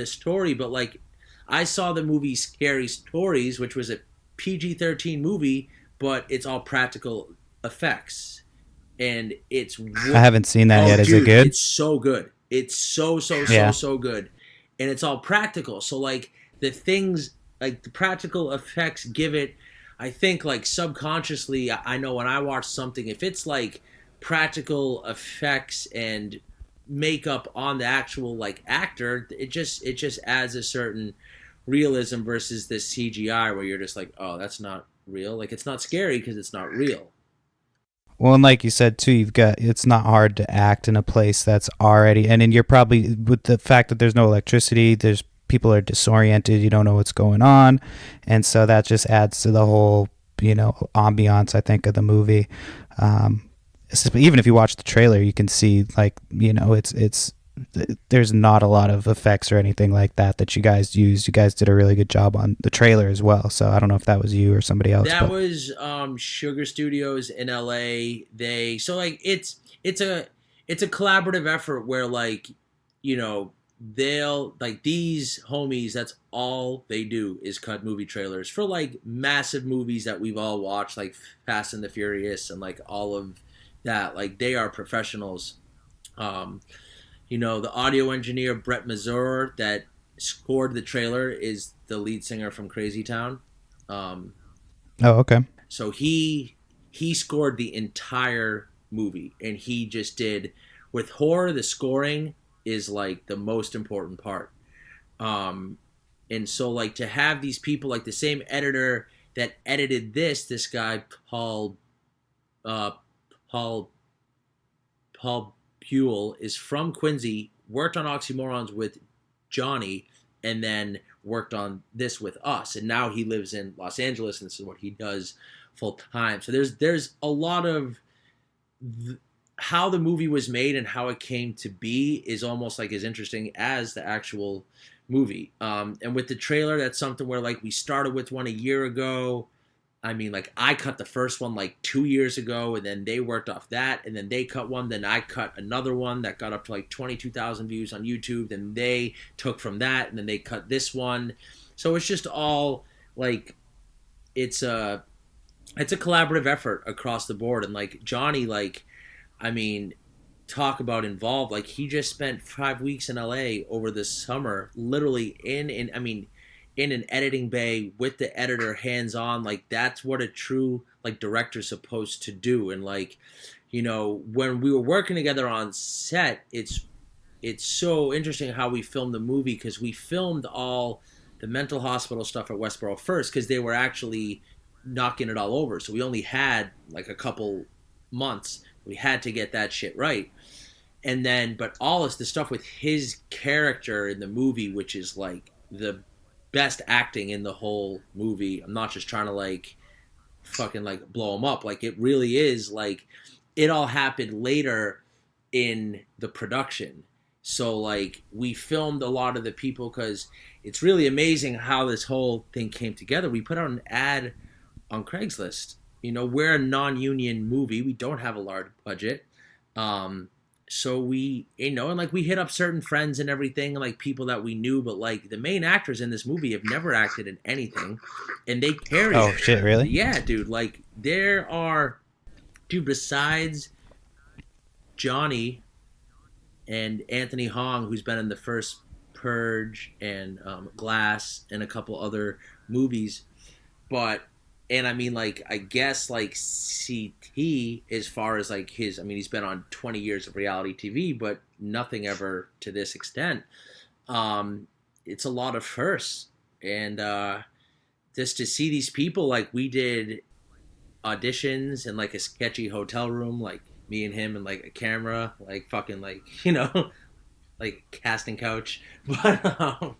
story, but like I saw the movie Scary Stories, which was a PG-13 movie, but it's all practical effects, and I haven't seen that yet. Dude, is it good? It's so good. It's so good, and it's all practical. So like the things, like the practical effects give it, I think like subconsciously, I know when I watch something, if it's like practical effects and makeup on the actual like actor, it just adds a certain realism versus this CGI where you're just like, oh, that's not real. Like it's not scary because it's not real. Well, and like you said too, it's not hard to act in a place that's already, and then you're probably, with the fact that there's no electricity, people are disoriented, you don't know what's going on, and so that just adds to the whole ambiance, I think, of the movie. Even if you watch the trailer, you can see like it's there's not a lot of effects or anything like that you guys used. You guys did a really good job on the trailer as well. So I don't know if that was you or somebody else. That was Sugar Studios in LA. It's a collaborative effort where like, they'll like, these homies, that's all they do is cut movie trailers for like massive movies that we've all watched, like Fast and the Furious and like all of that. Like they are professionals. The audio engineer Brett Mazur that scored the trailer is the lead singer from Crazy Town. Oh, okay. So he scored the entire movie, and he just did, with horror, the scoring is like the most important part. And so like to have these people, like the same editor that edited this guy Paul Buell is from Quincy, worked on Oxymorons with Johnny, and then worked on this with us, and now he lives in Los Angeles, and this is what he does full time. So there's a lot of how the movie was made and how it came to be is almost like as interesting as the actual movie. And with the trailer, that's something where like we started with one a year ago. I mean, like I cut the first one like 2 years ago, and then they worked off that, and then they cut one, then I cut another one that got up to like 22,000 views on YouTube, then they took from that, and then they cut this one. So it's just all like it's a collaborative effort across the board. And like Johnny, like, I mean, talk about involved. Like he just spent 5 weeks in LA over the summer, literally in an editing bay with the editor hands on. Like that's what a true like director's supposed to do. And like, you know, when we were working together on set, it's so interesting how we filmed the movie, because we filmed all the mental hospital stuff at Westboro first, because they were actually knocking it all over. So we only had like a couple months. We had to get that shit right. And then, but all this, the stuff with his character in the movie, which is like the best acting in the whole movie. I'm not just trying to like fucking like blow him up. Like it really is like it all happened later in the production. So like we filmed a lot of the people, because it's really amazing how this whole thing came together. We put out an ad on Craigslist. You know, we're a non-union movie. We don't have a large budget. So we, you know, and like we hit up certain friends and everything, and like people that we knew, but like the main actors in this movie have never acted in anything, and they carry Oh it. shit, really? Yeah, dude. Like there are, dude, besides Johnny and Anthony Hong, who's been in the first Purge and Glass and a couple other movies, and I mean, like, I guess, like, CT, as far as, like, his, I mean, he's been on 20 years of reality TV, but nothing ever to this extent. It's a lot of firsts. And just to see these people, like, we did auditions in, like, a sketchy hotel room, like, me and him and, like, a camera, like, fucking, like, you know, like, casting couch. But,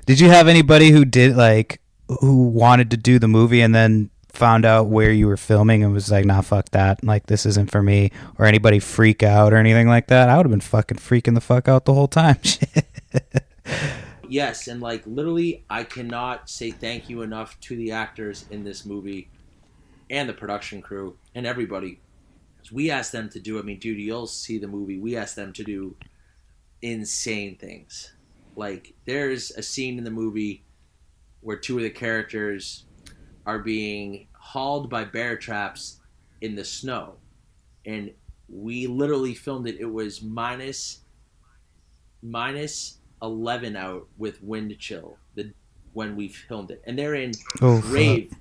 Did you have anybody who did, like, who wanted to do the movie and then found out where you were filming and was like, nah, fuck that, like this isn't for me? Or anybody freak out or anything like that? I would have been fucking freaking the fuck out the whole time. yes, and like literally I cannot say thank you enough to the actors in this movie and the production crew and everybody. We asked them to do, I mean, dude, you'll see the movie, we asked them to do insane things. Like there's a scene in the movie where two of the characters are being hauled by bear traps in the snow. And we literally filmed it. It was minus 11 out with wind chill when we filmed it. And they're in rave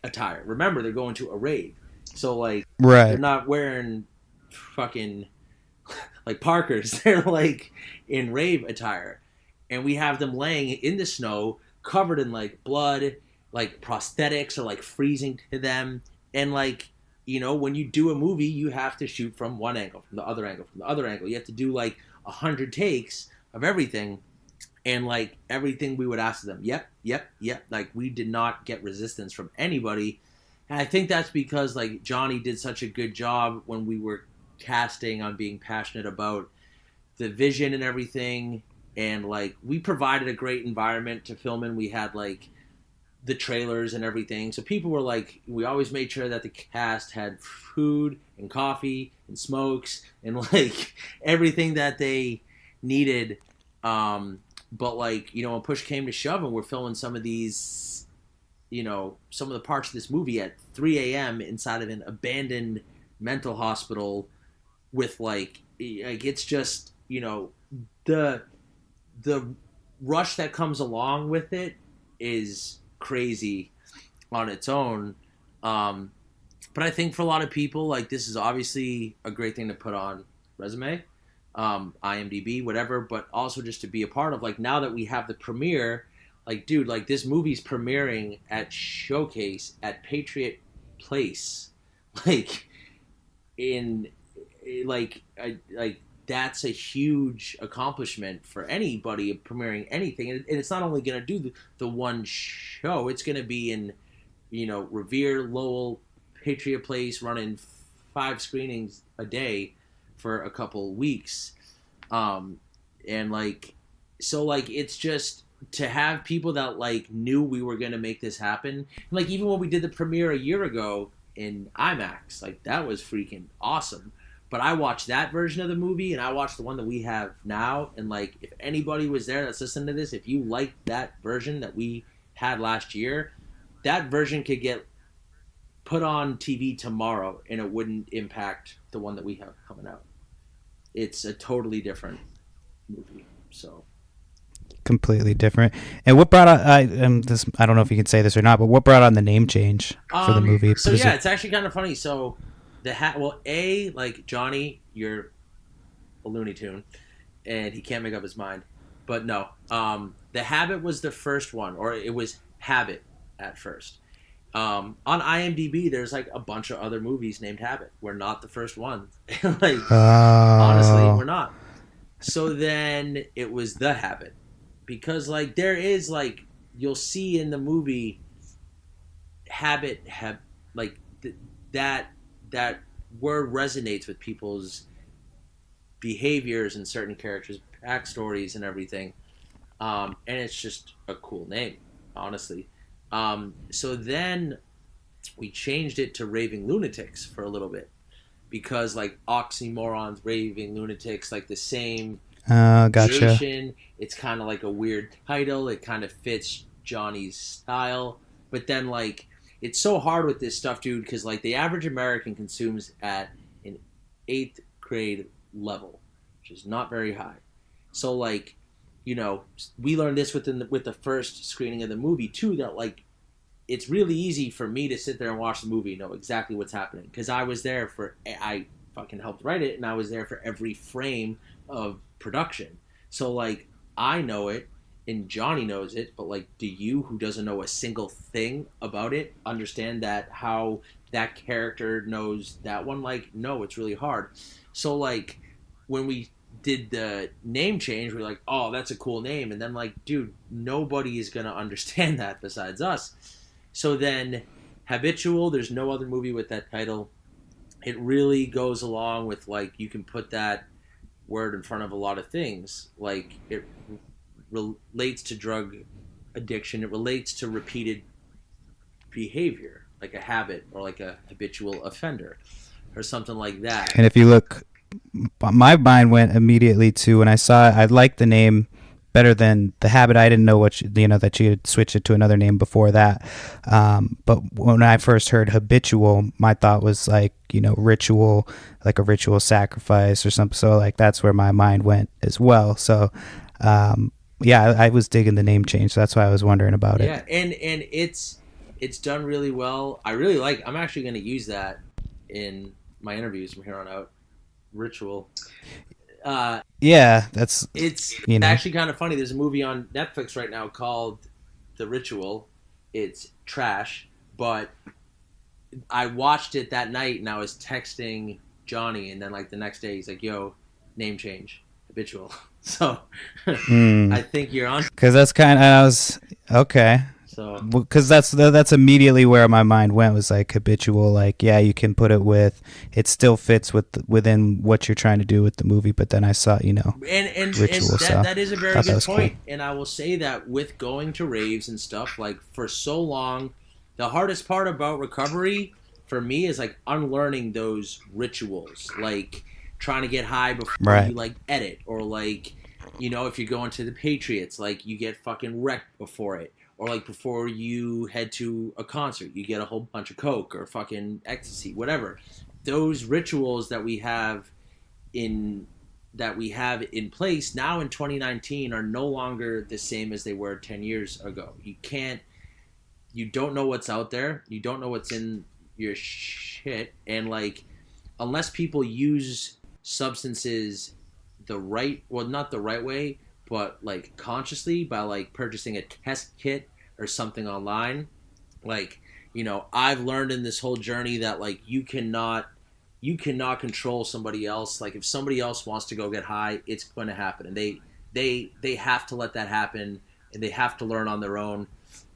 attire. Remember, they're going to a rave. So, like, right. They're not wearing fucking, like, Parkers. They're, like, in rave attire. And we have them laying in the snow, covered in like blood, like prosthetics are like freezing to them. And like, you know, when you do a movie, you have to shoot from one angle, from the other angle, from the other angle. You have to do like 100 takes of everything. And like everything we would ask them, yep. Like we did not get resistance from anybody. And I think that's because like Johnny did such a good job when we were casting on being passionate about the vision and everything. And, like, we provided a great environment to film in. We had, like, the trailers and everything. So people were, like, we always made sure that the cast had food and coffee and smokes and, like, everything that they needed. But, like, you know, when push came to shove and we're filming some of these, you know, some of the parts of this movie at 3 a.m. inside of an abandoned mental hospital with, like it's just, you know, the rush that comes along with it is crazy on its own. But I think for a lot of people, like, this is obviously a great thing to put on resume, IMDb, whatever, but also just to be a part of, like, now that we have the premiere, like, dude, like, this movie's premiering at Showcase at Patriot Place, like, in like that's a huge accomplishment for anybody premiering anything, and it's not only going to do the one show, it's going to be in, Revere, Lowell, Patriot Place, running 5 screenings a day for a couple weeks, and it's just to have people that knew we were going to make this happen. And even when we did the premiere a year ago in IMAX, that was freaking awesome. But I watched that version of the movie, and I watched the one that we have now, and if anybody was there that's listening to this, if you liked that version that we had last year, that version could get put on TV tomorrow and it wouldn't impact the one that we have coming out. It's a totally different movie. So completely different. And what brought on this? I don't know if you can say this or not, but what brought on the name change for the movie? So it's actually kind of funny. So Johnny, you're a Looney Tune, and he can't make up his mind. But no, The Habit was the first one, or it was Habit at first. On IMDb, there's a bunch of other movies named Habit. We're not the first one. Honestly, we're not. So then it was The Habit, because there is you'll see in the movie habit have that word resonates with people's behaviors and certain characters' backstories and everything, and it's just a cool name, honestly. So then we changed it to Raving Lunatics for a little bit, because oxymorons, raving lunatics, the same gotcha. It's kind of a weird title. It kind of fits Johnny's style, but then it's so hard with this stuff, dude, because the average American consumes at an 8th grade level, which is not very high. So we learned this with the first screening of the movie too, that it's really easy for me to sit there and watch the movie and know exactly what's happening, because I fucking helped write it, and I was there for every frame of production. So I know it, and Johnny knows it, but do you, who doesn't know a single thing about it, understand that how that character knows that one? No, it's really hard. So when we did the name change, we're like, oh, that's a cool name, and then dude, nobody is gonna understand that besides us. So then Habitual, there's no other movie with that title. It really goes along with you can put that word in front of a lot of things. It relates to drug addiction. It relates to repeated behavior, like a habit, or a habitual offender, or something like that. And if you look, my mind went immediately to, when I saw it, I liked the name better than The Habit. I didn't know that you had switched it to another name before that. But when I first heard Habitual, my thought was ritual, a ritual sacrifice or something. So that's where my mind went as well. So I was digging the name change. So that's why I was wondering about it. Yeah, and it's done really well. I'm actually going to use that in my interviews from here on out. Ritual. It's actually kind of funny. There's a movie on Netflix right now called The Ritual. It's trash, but I watched it that night, and I was texting Johnny, and then the next day he's like, yo, name change, Habitual. So I think you're on, because that's I was okay. So because that's immediately where my mind went, was habitual. You can put it with, it still fits within what you're trying to do with the movie. But then I saw ritual. And that is a very good point. Cool. And I will say that with going to raves and stuff, for so long, the hardest part about recovery for me is unlearning those rituals, trying to get high before you edit, or if you're going to the Patriots, you get fucking wrecked before it. Or before you head to a concert, you get a whole bunch of coke or fucking ecstasy, whatever. Those rituals that we have in place now in 2019 are no longer the same as they were 10 years ago. You don't know what's out there. You don't know what's in your shit. And unless people use substances not the right way, but consciously, by purchasing a test kit or something online, I've learned in this whole journey that you cannot you cannot control somebody else. Like if somebody else wants to go get high, it's going to happen, and they have to let that happen, and they have to learn on their own.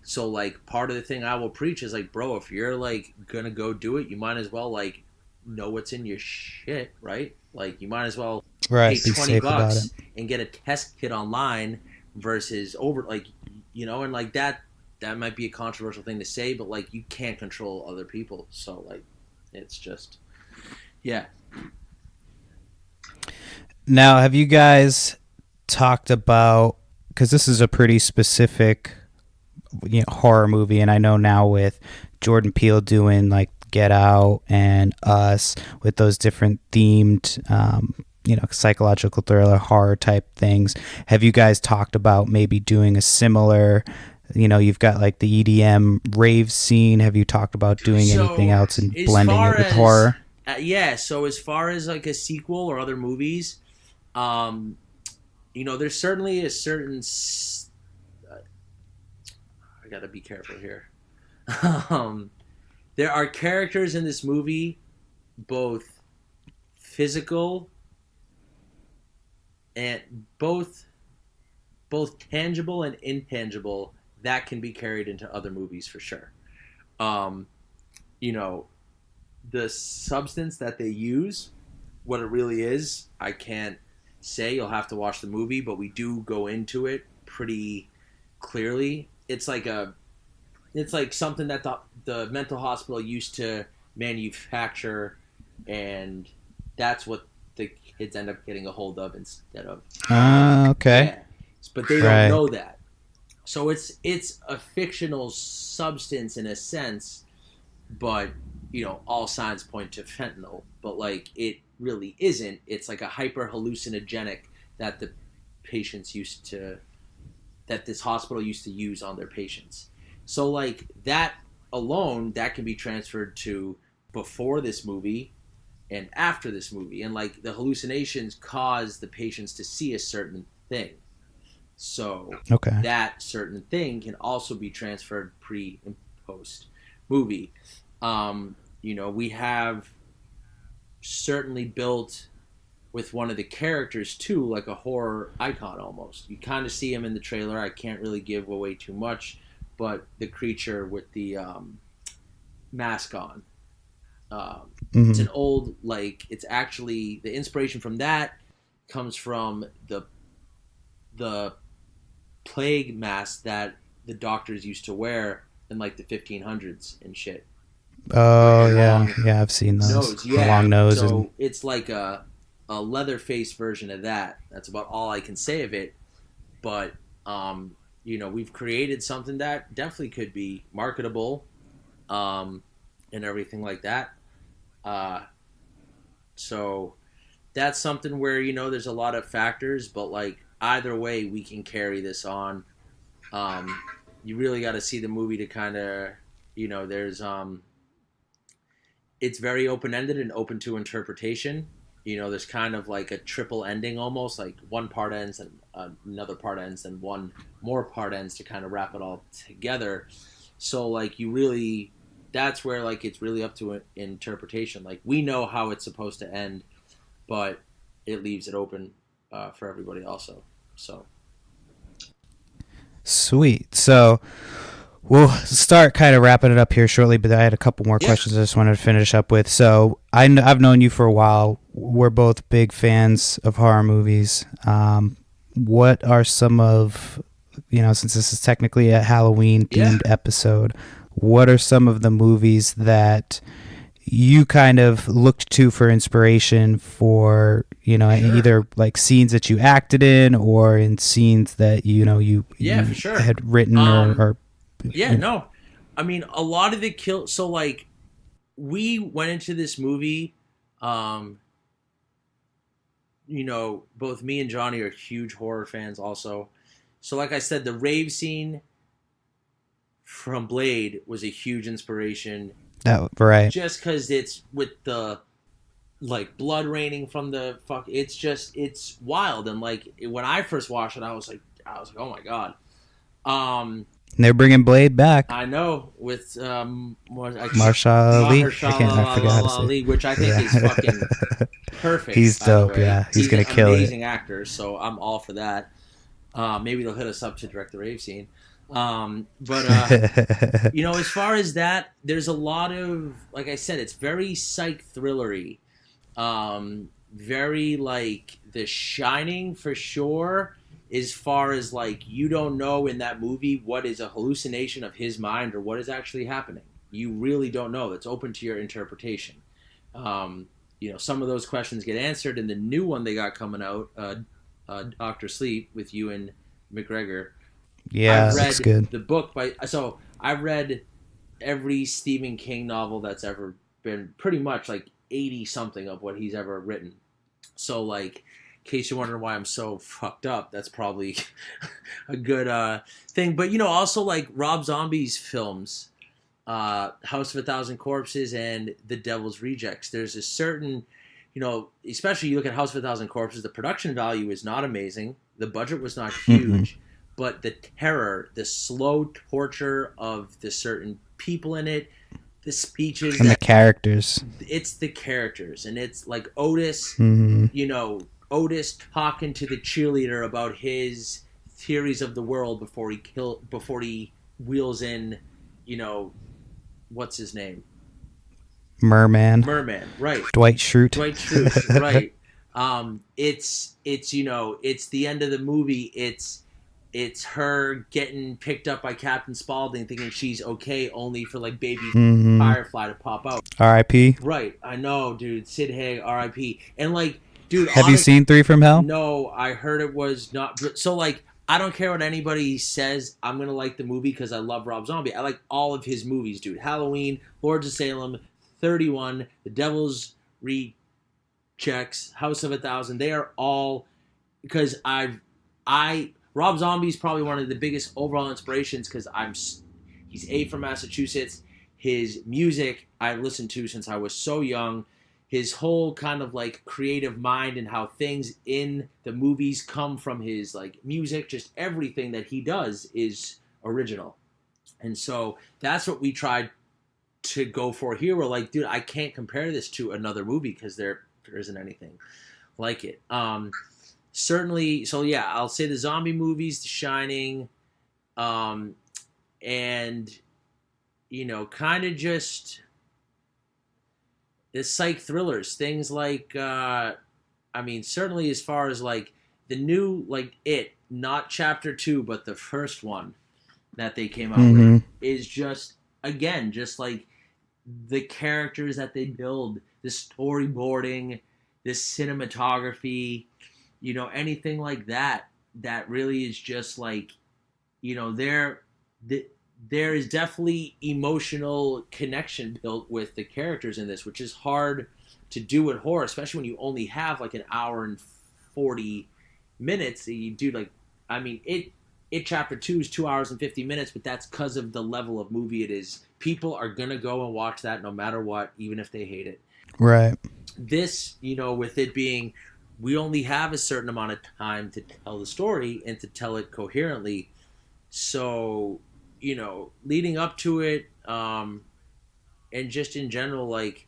So like part of the thing I will preach is like, bro, if you're like gonna go do it, you might as well like know what's in your shit, right? Like you might as well Right. pay Be safe about it. $20 and get a test kit online versus over like and like that might be a controversial thing to say, but like you can't control other people. So like it's just yeah. Now, have you guys talked about, because this is a pretty specific horror movie, and I know now with Jordan Peele doing like Get Out and Us with those different themed psychological thriller horror type things, have you guys talked about maybe doing a similar, you've got like the EDM rave scene, have you talked about doing anything else and blending it with horror? So as far as like a sequel or other movies, there's certainly a certain I gotta be careful here. There are characters in this movie, both physical and both tangible and intangible, that can be carried into other movies for sure. The substance that they use, what it really is, I can't say. You'll have to watch the movie, but we do go into it pretty clearly. It's like something that the mental hospital used to manufacture, and that's what the kids end up getting a hold of instead of. Okay. Yeah. But they don't know that. So it's a fictional substance in a sense, but all signs point to fentanyl. But like it really isn't. It's like a hyper hallucinogenic that the patients that this hospital used to use on their patients. So like that alone, that can be transferred to before this movie and after this movie. And like the hallucinations cause the patients to see a certain thing. So that certain thing can also be transferred pre and post movie. We have certainly built with one of the characters too, like a horror icon almost. You kind of see him in the trailer. I can't really give away too much, but the creature with the mask on. It's an old, like, it's actually, the inspiration from that comes from the plague mask that the doctors used to wear in like the 1500s and shit. Oh, yeah, I've seen those. The long nose. So it's like a leather-faced version of that. That's about all I can say of it. But, we've created something that definitely could be marketable and everything like that. So that's something where, there's a lot of factors, but like either way we can carry this on. You really got to see the movie to kind of, there's it's very open-ended and open to interpretation. There's kind of like a triple ending almost, like one part ends and another part ends and one more part ends to kind of wrap it all together. So like that's where like it's really up to interpretation. Like we know how it's supposed to end, but it leaves it open for everybody also. So sweet. So we'll start kind of wrapping it up here shortly, but I had a couple more questions I just wanted to finish up with. So I've known you for a while. We're both big fans of horror movies. What are some of, since this is technically a Halloween themed episode, what are some of the movies that you kind of looked to for inspiration for, either like scenes that you acted in or in scenes that, you for sure. had written or no. I mean, a lot of the so like we went into this movie, both me and Johnny are huge horror fans also. So like I said, the rave scene from Blade was a huge inspiration. Right. Just because it's with the like blood raining from the fuck, it's wild. And like when I first watched it, I was like, oh my god. And they're bringing Blade back. I know with Mahershala Ali. I forgot how to say Ali, which I think is fucking perfect. He's by the dope. way. Yeah, he's gonna an kill amazing it. actor, so I'm all for that. Maybe they'll hit us up to direct the rave scene. But you know, as far as that, there's a lot of, like I said, it's very psych thrillery. Very like The Shining for sure. As far as like, you don't know in that movie what is a hallucination of his mind or what is actually happening. You really don't know. It's open to your interpretation. You know, some of those questions get answered in the new one they got coming out, Dr. Sleep with Ewan McGregor. Yeah, I've read looks good. the book so I've read every Stephen King novel that's ever been, pretty much like 80 something of what he's ever written. So like, in case you're wondering why I'm so fucked up, that's probably a good thing. But you know, also like Rob Zombie's films, House of a Thousand Corpses and The Devil's Rejects, there's a certain, you know, especially you look at House of a Thousand Corpses, the production value is not amazing, the budget was not huge, but the terror, the slow torture of the certain people in it, the speeches And the characters. It's the characters, and it's like Otis, you know, Otis talking to the cheerleader about his theories of the world before he wheels in, you know, what's his name? Merman, right. Dwight Schrute, right. It's you know, it's the end of the movie. It's her getting picked up by Captain Spaulding, thinking she's okay, only for like baby Firefly to pop out. R.I.P. Right, I know, dude. Sid Haig, R.I.P. And like, dude, have you seen 3 from Hell? No, I heard it was not. So like, I don't care what anybody says. I'm gonna like the movie because I love Rob Zombie. I like all of his movies, dude. Halloween, Lords of Salem, 31, The Devil's Rejects, House of a Thousand. They are all, because Rob Zombie's probably one of the biggest overall inspirations because he's from Massachusetts. His music I've listened to since I was so young. His whole kind of like creative mind and how things in the movies come from his like music, just everything that he does is original. And so that's what we tried to go for here. We're like, dude, I can't compare this to another movie because there isn't anything like it. Certainly, so yeah, I'll say the zombie movies, The Shining, and, you know, kind of just the psych thrillers, things like, I mean, certainly as far as like the new, like not chapter 2, but the first one that they came out with is just, again, just like the characters that they build, the storyboarding, the cinematography, you know, anything like that really is just like, you know, there is definitely emotional connection built with the characters in this, which is hard to do with horror, especially when you only have like an hour and 40 minutes. You do like, I mean, it chapter 2 is 2 hours and 50 minutes, but that's because of the level of movie it is. People are gonna go and watch that no matter what, even if they hate it. Right. This, you know, with it being, we only have a certain amount of time to tell the story and to tell it coherently. So, you know, leading up to it, and just in general, like,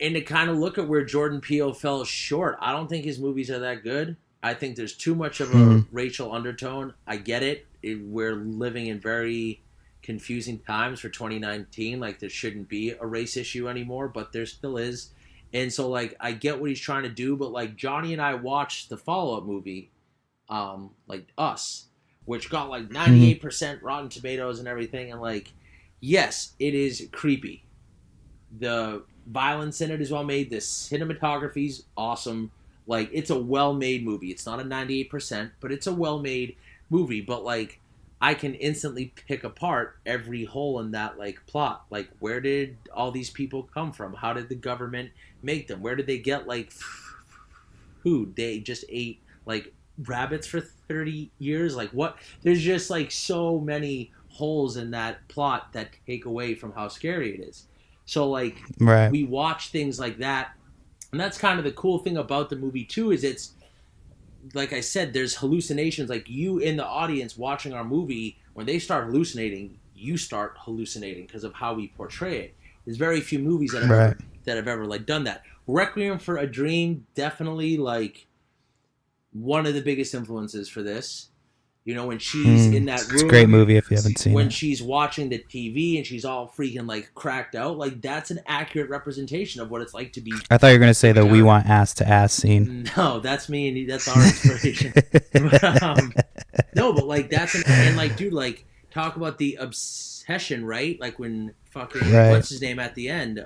and to kind of look at where Jordan Peele fell short. I don't think his movies are that good. I think there's too much of a racial undertone. I get it. We're living in very confusing times for 2019. Like, there shouldn't be a race issue anymore, but there still is. And so, like, I get what he's trying to do, but, like, Johnny and I watched the follow-up movie, like, Us, which got, like, 98% Rotten Tomatoes and everything. And, like, yes, it is creepy. The violence in it is well made. The cinematography's awesome. Like, it's a well-made movie. It's not a 98%, but it's a well-made movie. But, like, I can instantly pick apart every hole in that, like, plot. Like, where did all these people come from? How did the government make them? Where did they get, like, food? They just ate, like, rabbits for 30 years? Like, what? There's just, like, so many holes in that plot that take away from how scary it is. So, like, we watch things like that. And that's kind of the cool thing about the movie, too, is it's, like I said, there's hallucinations. Like, you in the audience watching our movie when they start hallucinating, you start hallucinating because of how we portray it. There's very few movies that have ever like done that. Requiem for a Dream, definitely like one of the biggest influences for this. You know, when she's in that room. It's a great movie if you haven't seen when it. She's watching the TV and she's all freaking like cracked out, like that's an accurate representation of what it's like to be. I thought you were going to say the "we want ass to ass" scene. No, that's me and that's our inspiration. No, but like and like, dude, like talk about the obsession, right? Like when fucking what's his name at the end,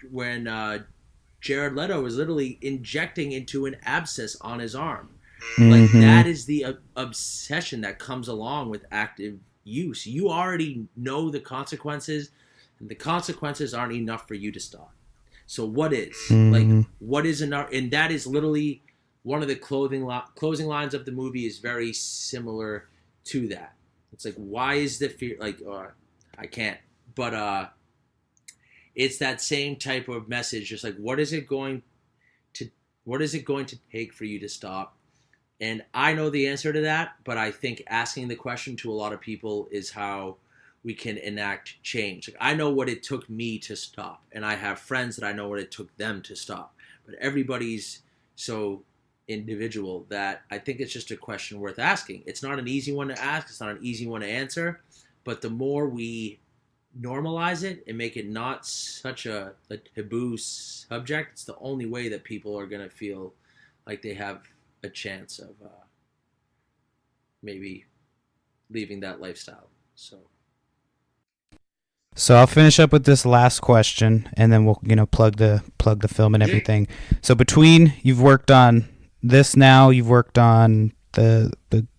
when Jared Leto was literally injecting into an abscess on his arm. Like that is the obsession that comes along with active use. You already know the consequences, and the consequences aren't enough for you to stop. So what is? Like what is enough? And that is literally one of the closing lines of the movie is very similar to that. It's like, why is the fear like I can't, but it's that same type of message. Just like, what is it going to take for you to stop? And I know the answer to that, but I think asking the question to a lot of people is how we can enact change. Like, I know what it took me to stop, and I have friends that I know what it took them to stop. But everybody's so individual that I think it's just a question worth asking. It's not an easy one to ask. It's not an easy one to answer. But the more we normalize it and make it not such a taboo subject, it's the only way that people are going to feel like they have a chance of maybe leaving that lifestyle. So I'll finish up with this last question, and then we'll plug the film and everything. So between you've worked on this now, you've worked on the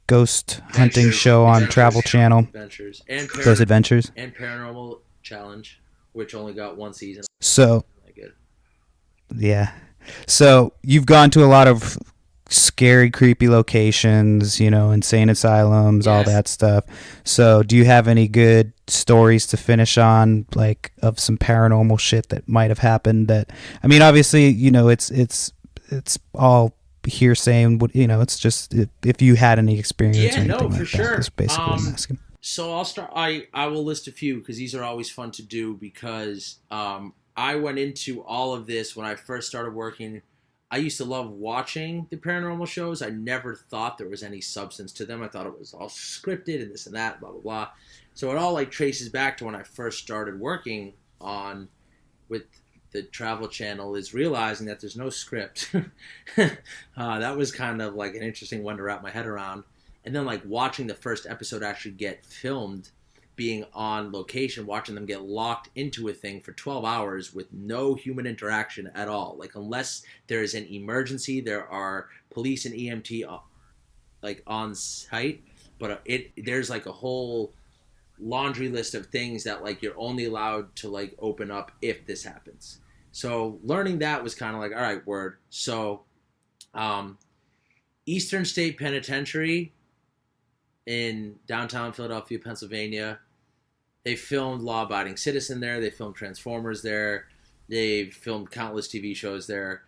ghost hunting show on Travel Channel, Ghost Adventures, and Paranormal Challenge, which only got one season. So yeah, so you've gone to a lot of scary, creepy locations, insane asylums, all that stuff. So do you have any good stories to finish on, like of some paranormal shit that might have happened? That, I mean, obviously, it's all hearsay, and it's just if you had any experience or anything like that. That's basically what I'm asking. So I'll start. I will list a few because these are always fun to do because I went into all of this when I first started working. I used to love watching the paranormal shows. I never thought there was any substance to them. I thought it was all scripted and this and that, blah, blah, blah. So it all like traces back to when I first started working with the Travel Channel, is realizing that there's no script. That was kind of like an interesting one to wrap my head around. And then like watching the first episode actually get filmed, being on location, watching them get locked into a thing for 12 hours with no human interaction at all. Like, unless there is an emergency, there are police and EMT like on site, but there's like a whole laundry list of things that like you're only allowed to like open up if this happens. So learning that was kind of like, all right, word. So Eastern State Penitentiary in downtown Philadelphia, Pennsylvania. They filmed Law Abiding Citizen there. They filmed Transformers there. They filmed countless TV shows there.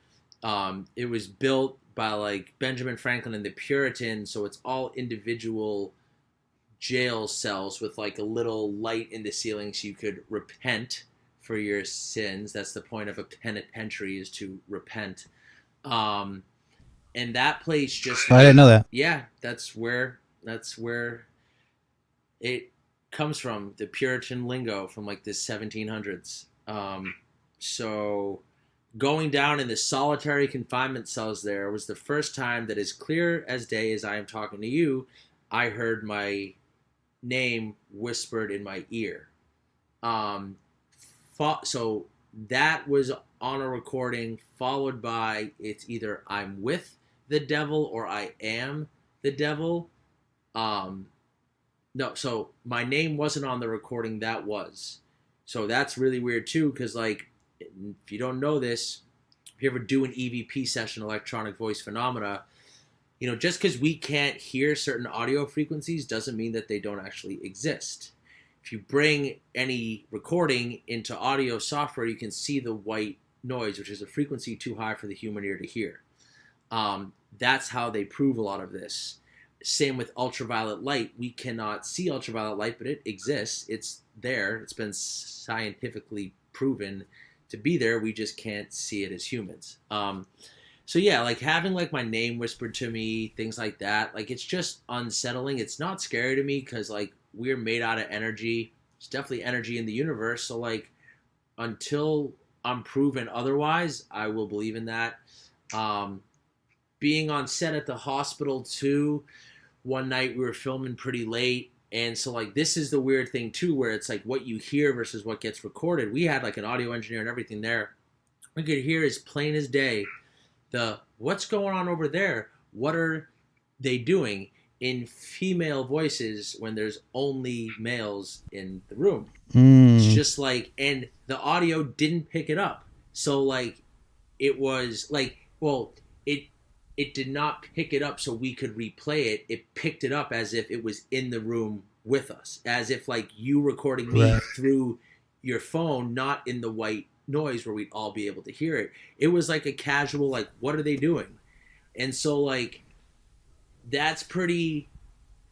It was built by like Benjamin Franklin and the Puritans, so it's all individual jail cells with like a little light in the ceiling so you could repent for your sins. That's the point of a penitentiary, is to repent. And that place just... I didn't know that. Yeah, that's where it comes from, the Puritan lingo from like the 1700s. So going down in the solitary confinement cells there was the first time that, as clear as day as I am talking to you, I heard my name whispered in my ear. So that was on a recording, followed by, it's either I'm with the devil or I am the devil. No, so my name wasn't on the recording, that was. So that's really weird too, because like, if you don't know this, if you ever do an EVP session, electronic voice phenomena, just because we can't hear certain audio frequencies doesn't mean that they don't actually exist. If you bring any recording into audio software, you can see the white noise, which is a frequency too high for the human ear to hear. That's how they prove a lot of this. same with ultraviolet light. We cannot see ultraviolet light, but it exists. It's there. It's been scientifically proven to be there. We just can't see it as humans. So yeah, like having like my name whispered to me, things like that, like it's just unsettling. It's not scary to me because like we're made out of energy. It's definitely energy in the universe. So like until I'm proven otherwise, I will believe in that. Being on set at the hospital too, one night we were filming pretty late. And so like this is the weird thing too, where it's like what you hear versus what gets recorded. We had like an audio engineer and everything there. We could hear as plain as day what's going on over there? What are they doing in female voices when there's only males in the room? It's just like, and the audio didn't pick it up. So like, it was like, well, it did not pick it up so we could replay it. It picked it up as if it was in the room with us, as if like you recording me through your phone, not in the white noise where we'd all be able to hear it. It was like a casual, like, what are they doing? And so like that's pretty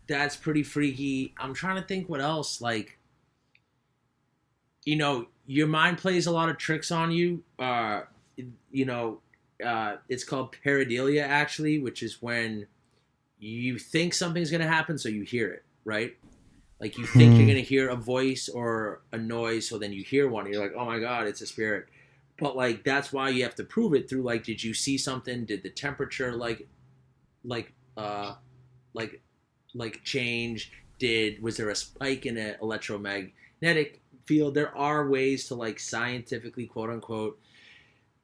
freaky. I'm trying to think what else. Like, you know, your mind plays a lot of tricks on you. It's called pareidolia actually, which is when you think something's going to happen, so you hear it, right? Like you think you're going to hear a voice or a noise, so then you hear one and you're like, oh my God, it's a spirit. But like, that's why you have to prove it through like, did you see something? Did the temperature change? Was there a spike in an electromagnetic field? There are ways to like scientifically, quote unquote,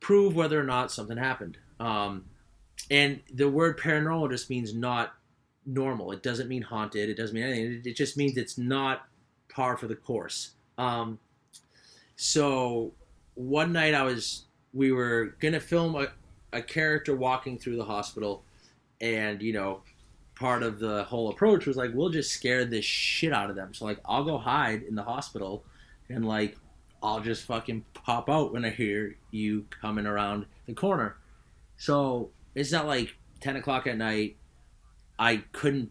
prove whether or not something happened. And the word paranormal just means not normal. It doesn't mean haunted. It doesn't mean anything. It just means it's not par for the course. So one night we were gonna film a character walking through the hospital, and you know, part of the whole approach was like, we'll just scare this shit out of them. So like, I'll go hide in the hospital, and like, I'll just fucking pop out when I hear you coming around the corner. So it's not like 10 o'clock at night. I couldn't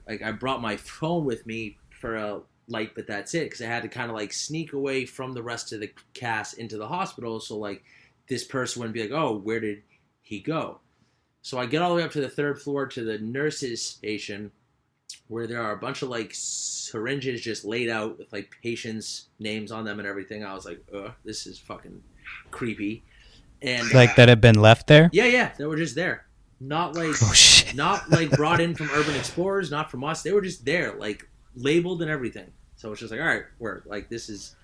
I brought my phone with me for a light, but that's it. Because I had to kind of like sneak away from the rest of the cast into the hospital. So like this person wouldn't be like, oh, where did he go? So I get all the way up to the third floor to the nurses station, where there are a bunch of like syringes just laid out with like patients' names on them and everything. I was like, this is fucking creepy. And like that had been left there? Yeah, they were just there. Not like not like brought in from Urban Explorers, not from us. They were just there, like labeled and everything. So it's just like, all right, we're like, this is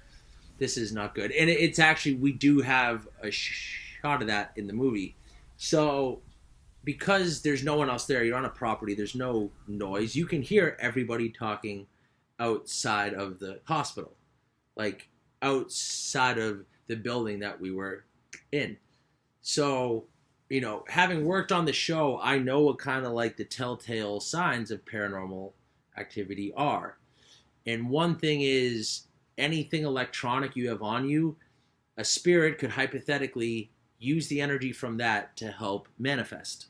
not good. And it's actually, we do have a shot of that in the movie. So because there's no one else there, you're on a property, there's no noise, you can hear everybody talking outside of the hospital, like outside of the building that we were in. So, you know, having worked on the show, I know what kind of like the telltale signs of paranormal activity are. And one thing is, anything electronic you have on you, a spirit could hypothetically use the energy from that to help manifest.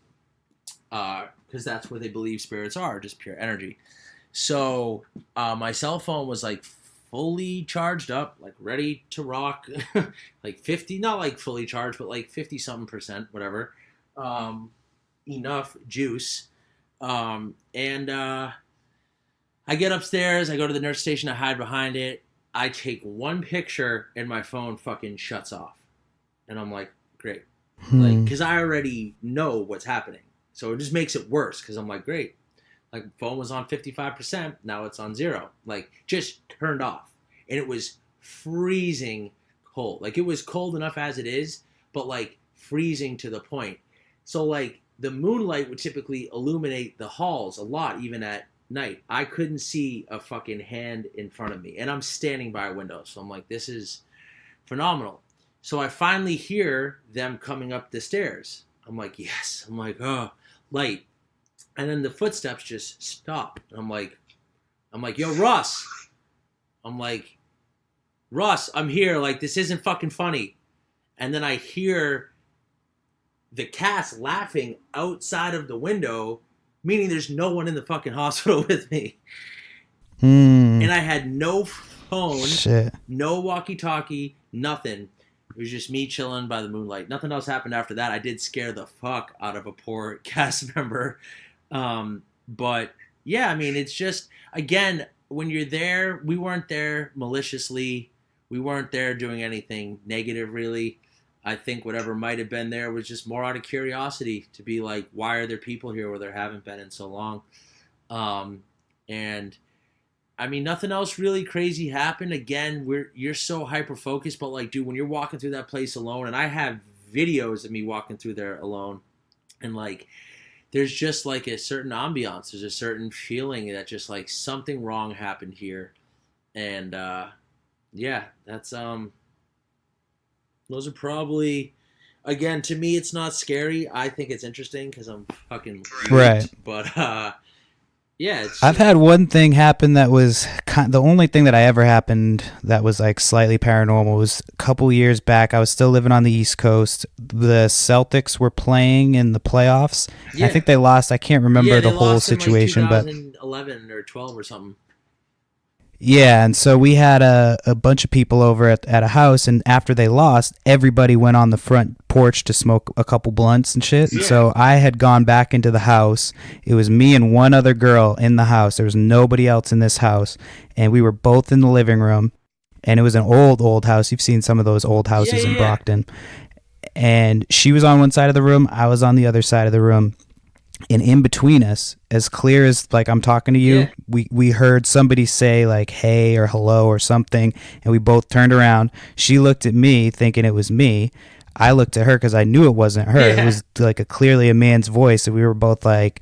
Because that's what they believe spirits are, just pure energy. So my cell phone was like fully charged up, like ready to rock, like 50, not like fully charged, but like 50 something percent, whatever. Enough juice. And I get upstairs, I go to the nurse station, I hide behind it. I take one picture and my phone fucking shuts off. And I'm like, great. Like, because I already know what's happening. So it just makes it worse because I'm like, great. Like, phone was on 55%, now it's on 0. Like, just turned off. And it was freezing cold. Like, it was cold enough as it is, but like freezing to the point. So like the moonlight would typically illuminate the halls a lot, even at night. I couldn't see a fucking hand in front of me. And I'm standing by a window. So I'm like, this is phenomenal. So I finally hear them coming up the stairs. I'm like, yes. I'm like, oh, light. And then the footsteps just stop. And I'm like, yo, Russ. I'm like, Russ, I'm here. Like, this isn't fucking funny. And then I hear the cast laughing outside of the window meaning there's no one in the fucking hospital with me. Hmm. And I had no phone, Shit. no walkie-talkie, nothing. It was just me chilling by the moonlight. Nothing else happened after that. I did scare the fuck out of a poor cast member. But yeah, I mean, it's just, again, when you're there, we weren't there maliciously. We weren't there doing anything negative, really. I think whatever might have been there was just more out of curiosity to be like, why are there people here where there haven't been in so long? And I mean, nothing else really crazy happened. Again, you're so hyper focused, but like, dude, when you're walking through that place alone, and I have videos of me walking through there alone, and like, there's just like a certain ambiance. There's a certain feeling that just like something wrong happened here, and yeah, that's those are probably, again, to me, it's not scary. I think it's interesting because I'm fucking right. But yeah, I've had one thing happen that was the only thing that I ever happened that was like slightly paranormal was a couple years back. I was still living on the East Coast. The Celtics were playing in the playoffs. Yeah. I think they lost. I can't remember the whole situation, but 2011 or 12 or something. Yeah, and so we had a bunch of people over at a house, and after they lost, everybody went on the front porch to smoke a couple blunts and shit. Yeah. So I had gone back into the house. It was me and one other girl in the house. There was nobody else in this house, and we were both in the living room, and it was an old house. You've seen some of those old houses in Brockton. And she was on one side of the room, I was on the other side of the room. And in between us, as clear as like I'm talking to you, we heard somebody say like hey or hello or something, and we both turned around. She looked at me thinking it was me. I looked at her because I knew it wasn't her. It was like clearly a man's voice, and we were both like,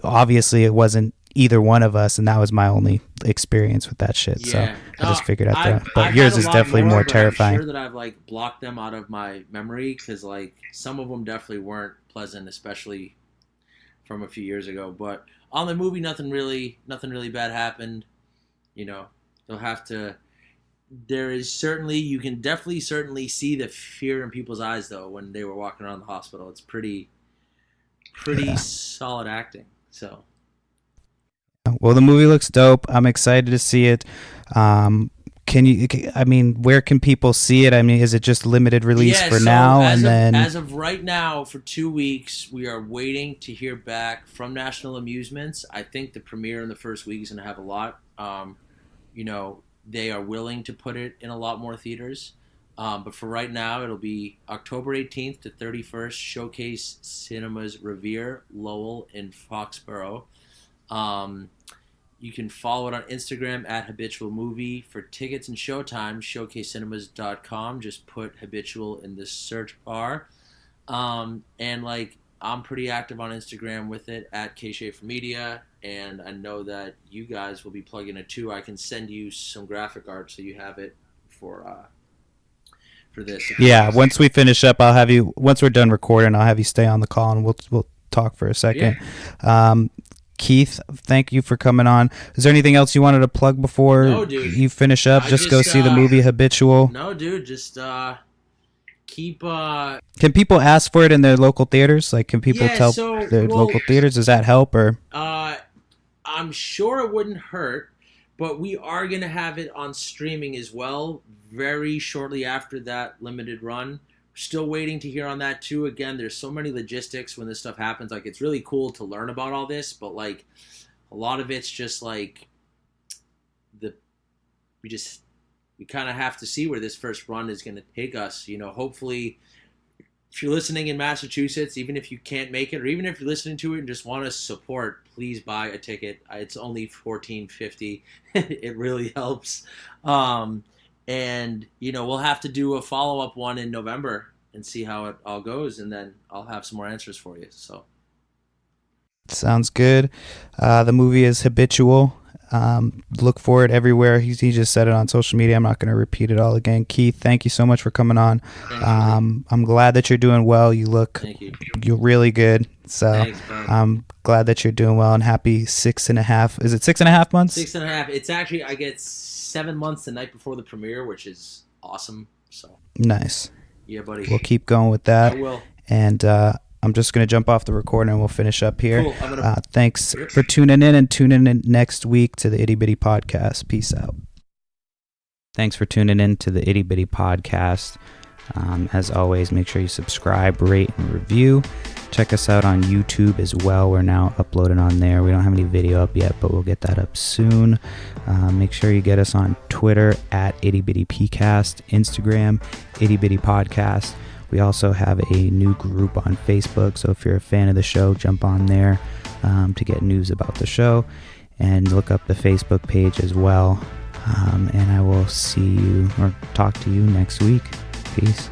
obviously it wasn't either one of us, and that was my only experience with that shit. So I just figured out that. But yours is definitely more terrifying. I'm sure that I've like blocked them out of my memory because like some of them definitely weren't pleasant, especially from a few years ago. But on the movie, nothing really bad happened. You know, they'll have to. There is certainly, you can definitely certainly see the fear in people's eyes though when they were walking around the hospital. It's pretty solid acting. So. Well, the movie looks dope. I'm excited to see it. Where can people see it? I mean, is it just limited release for now? As of right now, for 2 weeks, we are waiting to hear back from National Amusements. I think the premiere in the first week is going to have a lot. They are willing to put it in a lot more theaters. But for right now, it'll be October 18th to 31st, Showcase Cinemas Revere, Lowell, in Foxborough. You can follow it on Instagram at Habitual Movie. For tickets and showtime, showcasecinemas.com. Just put Habitual in the search bar. I'm pretty active on Instagram with it at K-Shaffer Media. And I know that you guys will be plugging it too. I can send you some graphic art so you have it for this. Yeah, once we finish up, I'll have you. Once we're done recording, I'll have you stay on the call and we'll talk for a second. Yeah. Keith, thank you for coming on. Is there anything else you wanted to plug before you finish up? Just go see the movie Habitual. No, dude, just keep. Can people ask for it in their local theaters? Like, can people tell their local theaters? Does that help or? I'm sure it wouldn't hurt, but we are gonna have it on streaming as well very shortly after that limited run. Still waiting to hear on that too. Again, there's so many logistics when this stuff happens. Like, it's really cool to learn about all this, but like a lot of it's just like we kind of have to see where this first run is going to take us. You know, hopefully, if you're listening in Massachusetts, even if you can't make it, or even if you're listening to it and just want to support, please buy a ticket. It's only $14.50. It really helps. And, we'll have to do a follow-up one in November and see how it all goes, and then I'll have some more answers for you. So, sounds good. The movie is Habitual. Look for it everywhere. He just said it on social media. I'm not going to repeat it all again. Keith, thank you so much for coming on. I'm glad that you're doing well. You're really good. So thanks, I'm glad that you're doing well and happy 6.5. Is it 6.5 months? 6.5. It's actually, I get 7 months the night before the premiere, which is awesome. So nice. Yeah, buddy. We'll keep going with that. I will. And I'm just going to jump off the recording and we'll finish up here. Cool. Thanks for tuning in, and tune in next week to the Itty Bitty Podcast. Peace out. Thanks for tuning in to the Itty Bitty Podcast. As always, make sure you subscribe, rate, and review. Check us out on YouTube as well. We're now uploading on there. We don't have any video up yet, but we'll get that up soon. Make sure you get us on Twitter at Itty Bitty Pcast, Instagram, Itty Bitty Podcast. We also have a new group on Facebook, so if you're a fan of the show, jump on there to get news about the show, and look up the Facebook page as well. And I will see you or talk to you next week. Peace.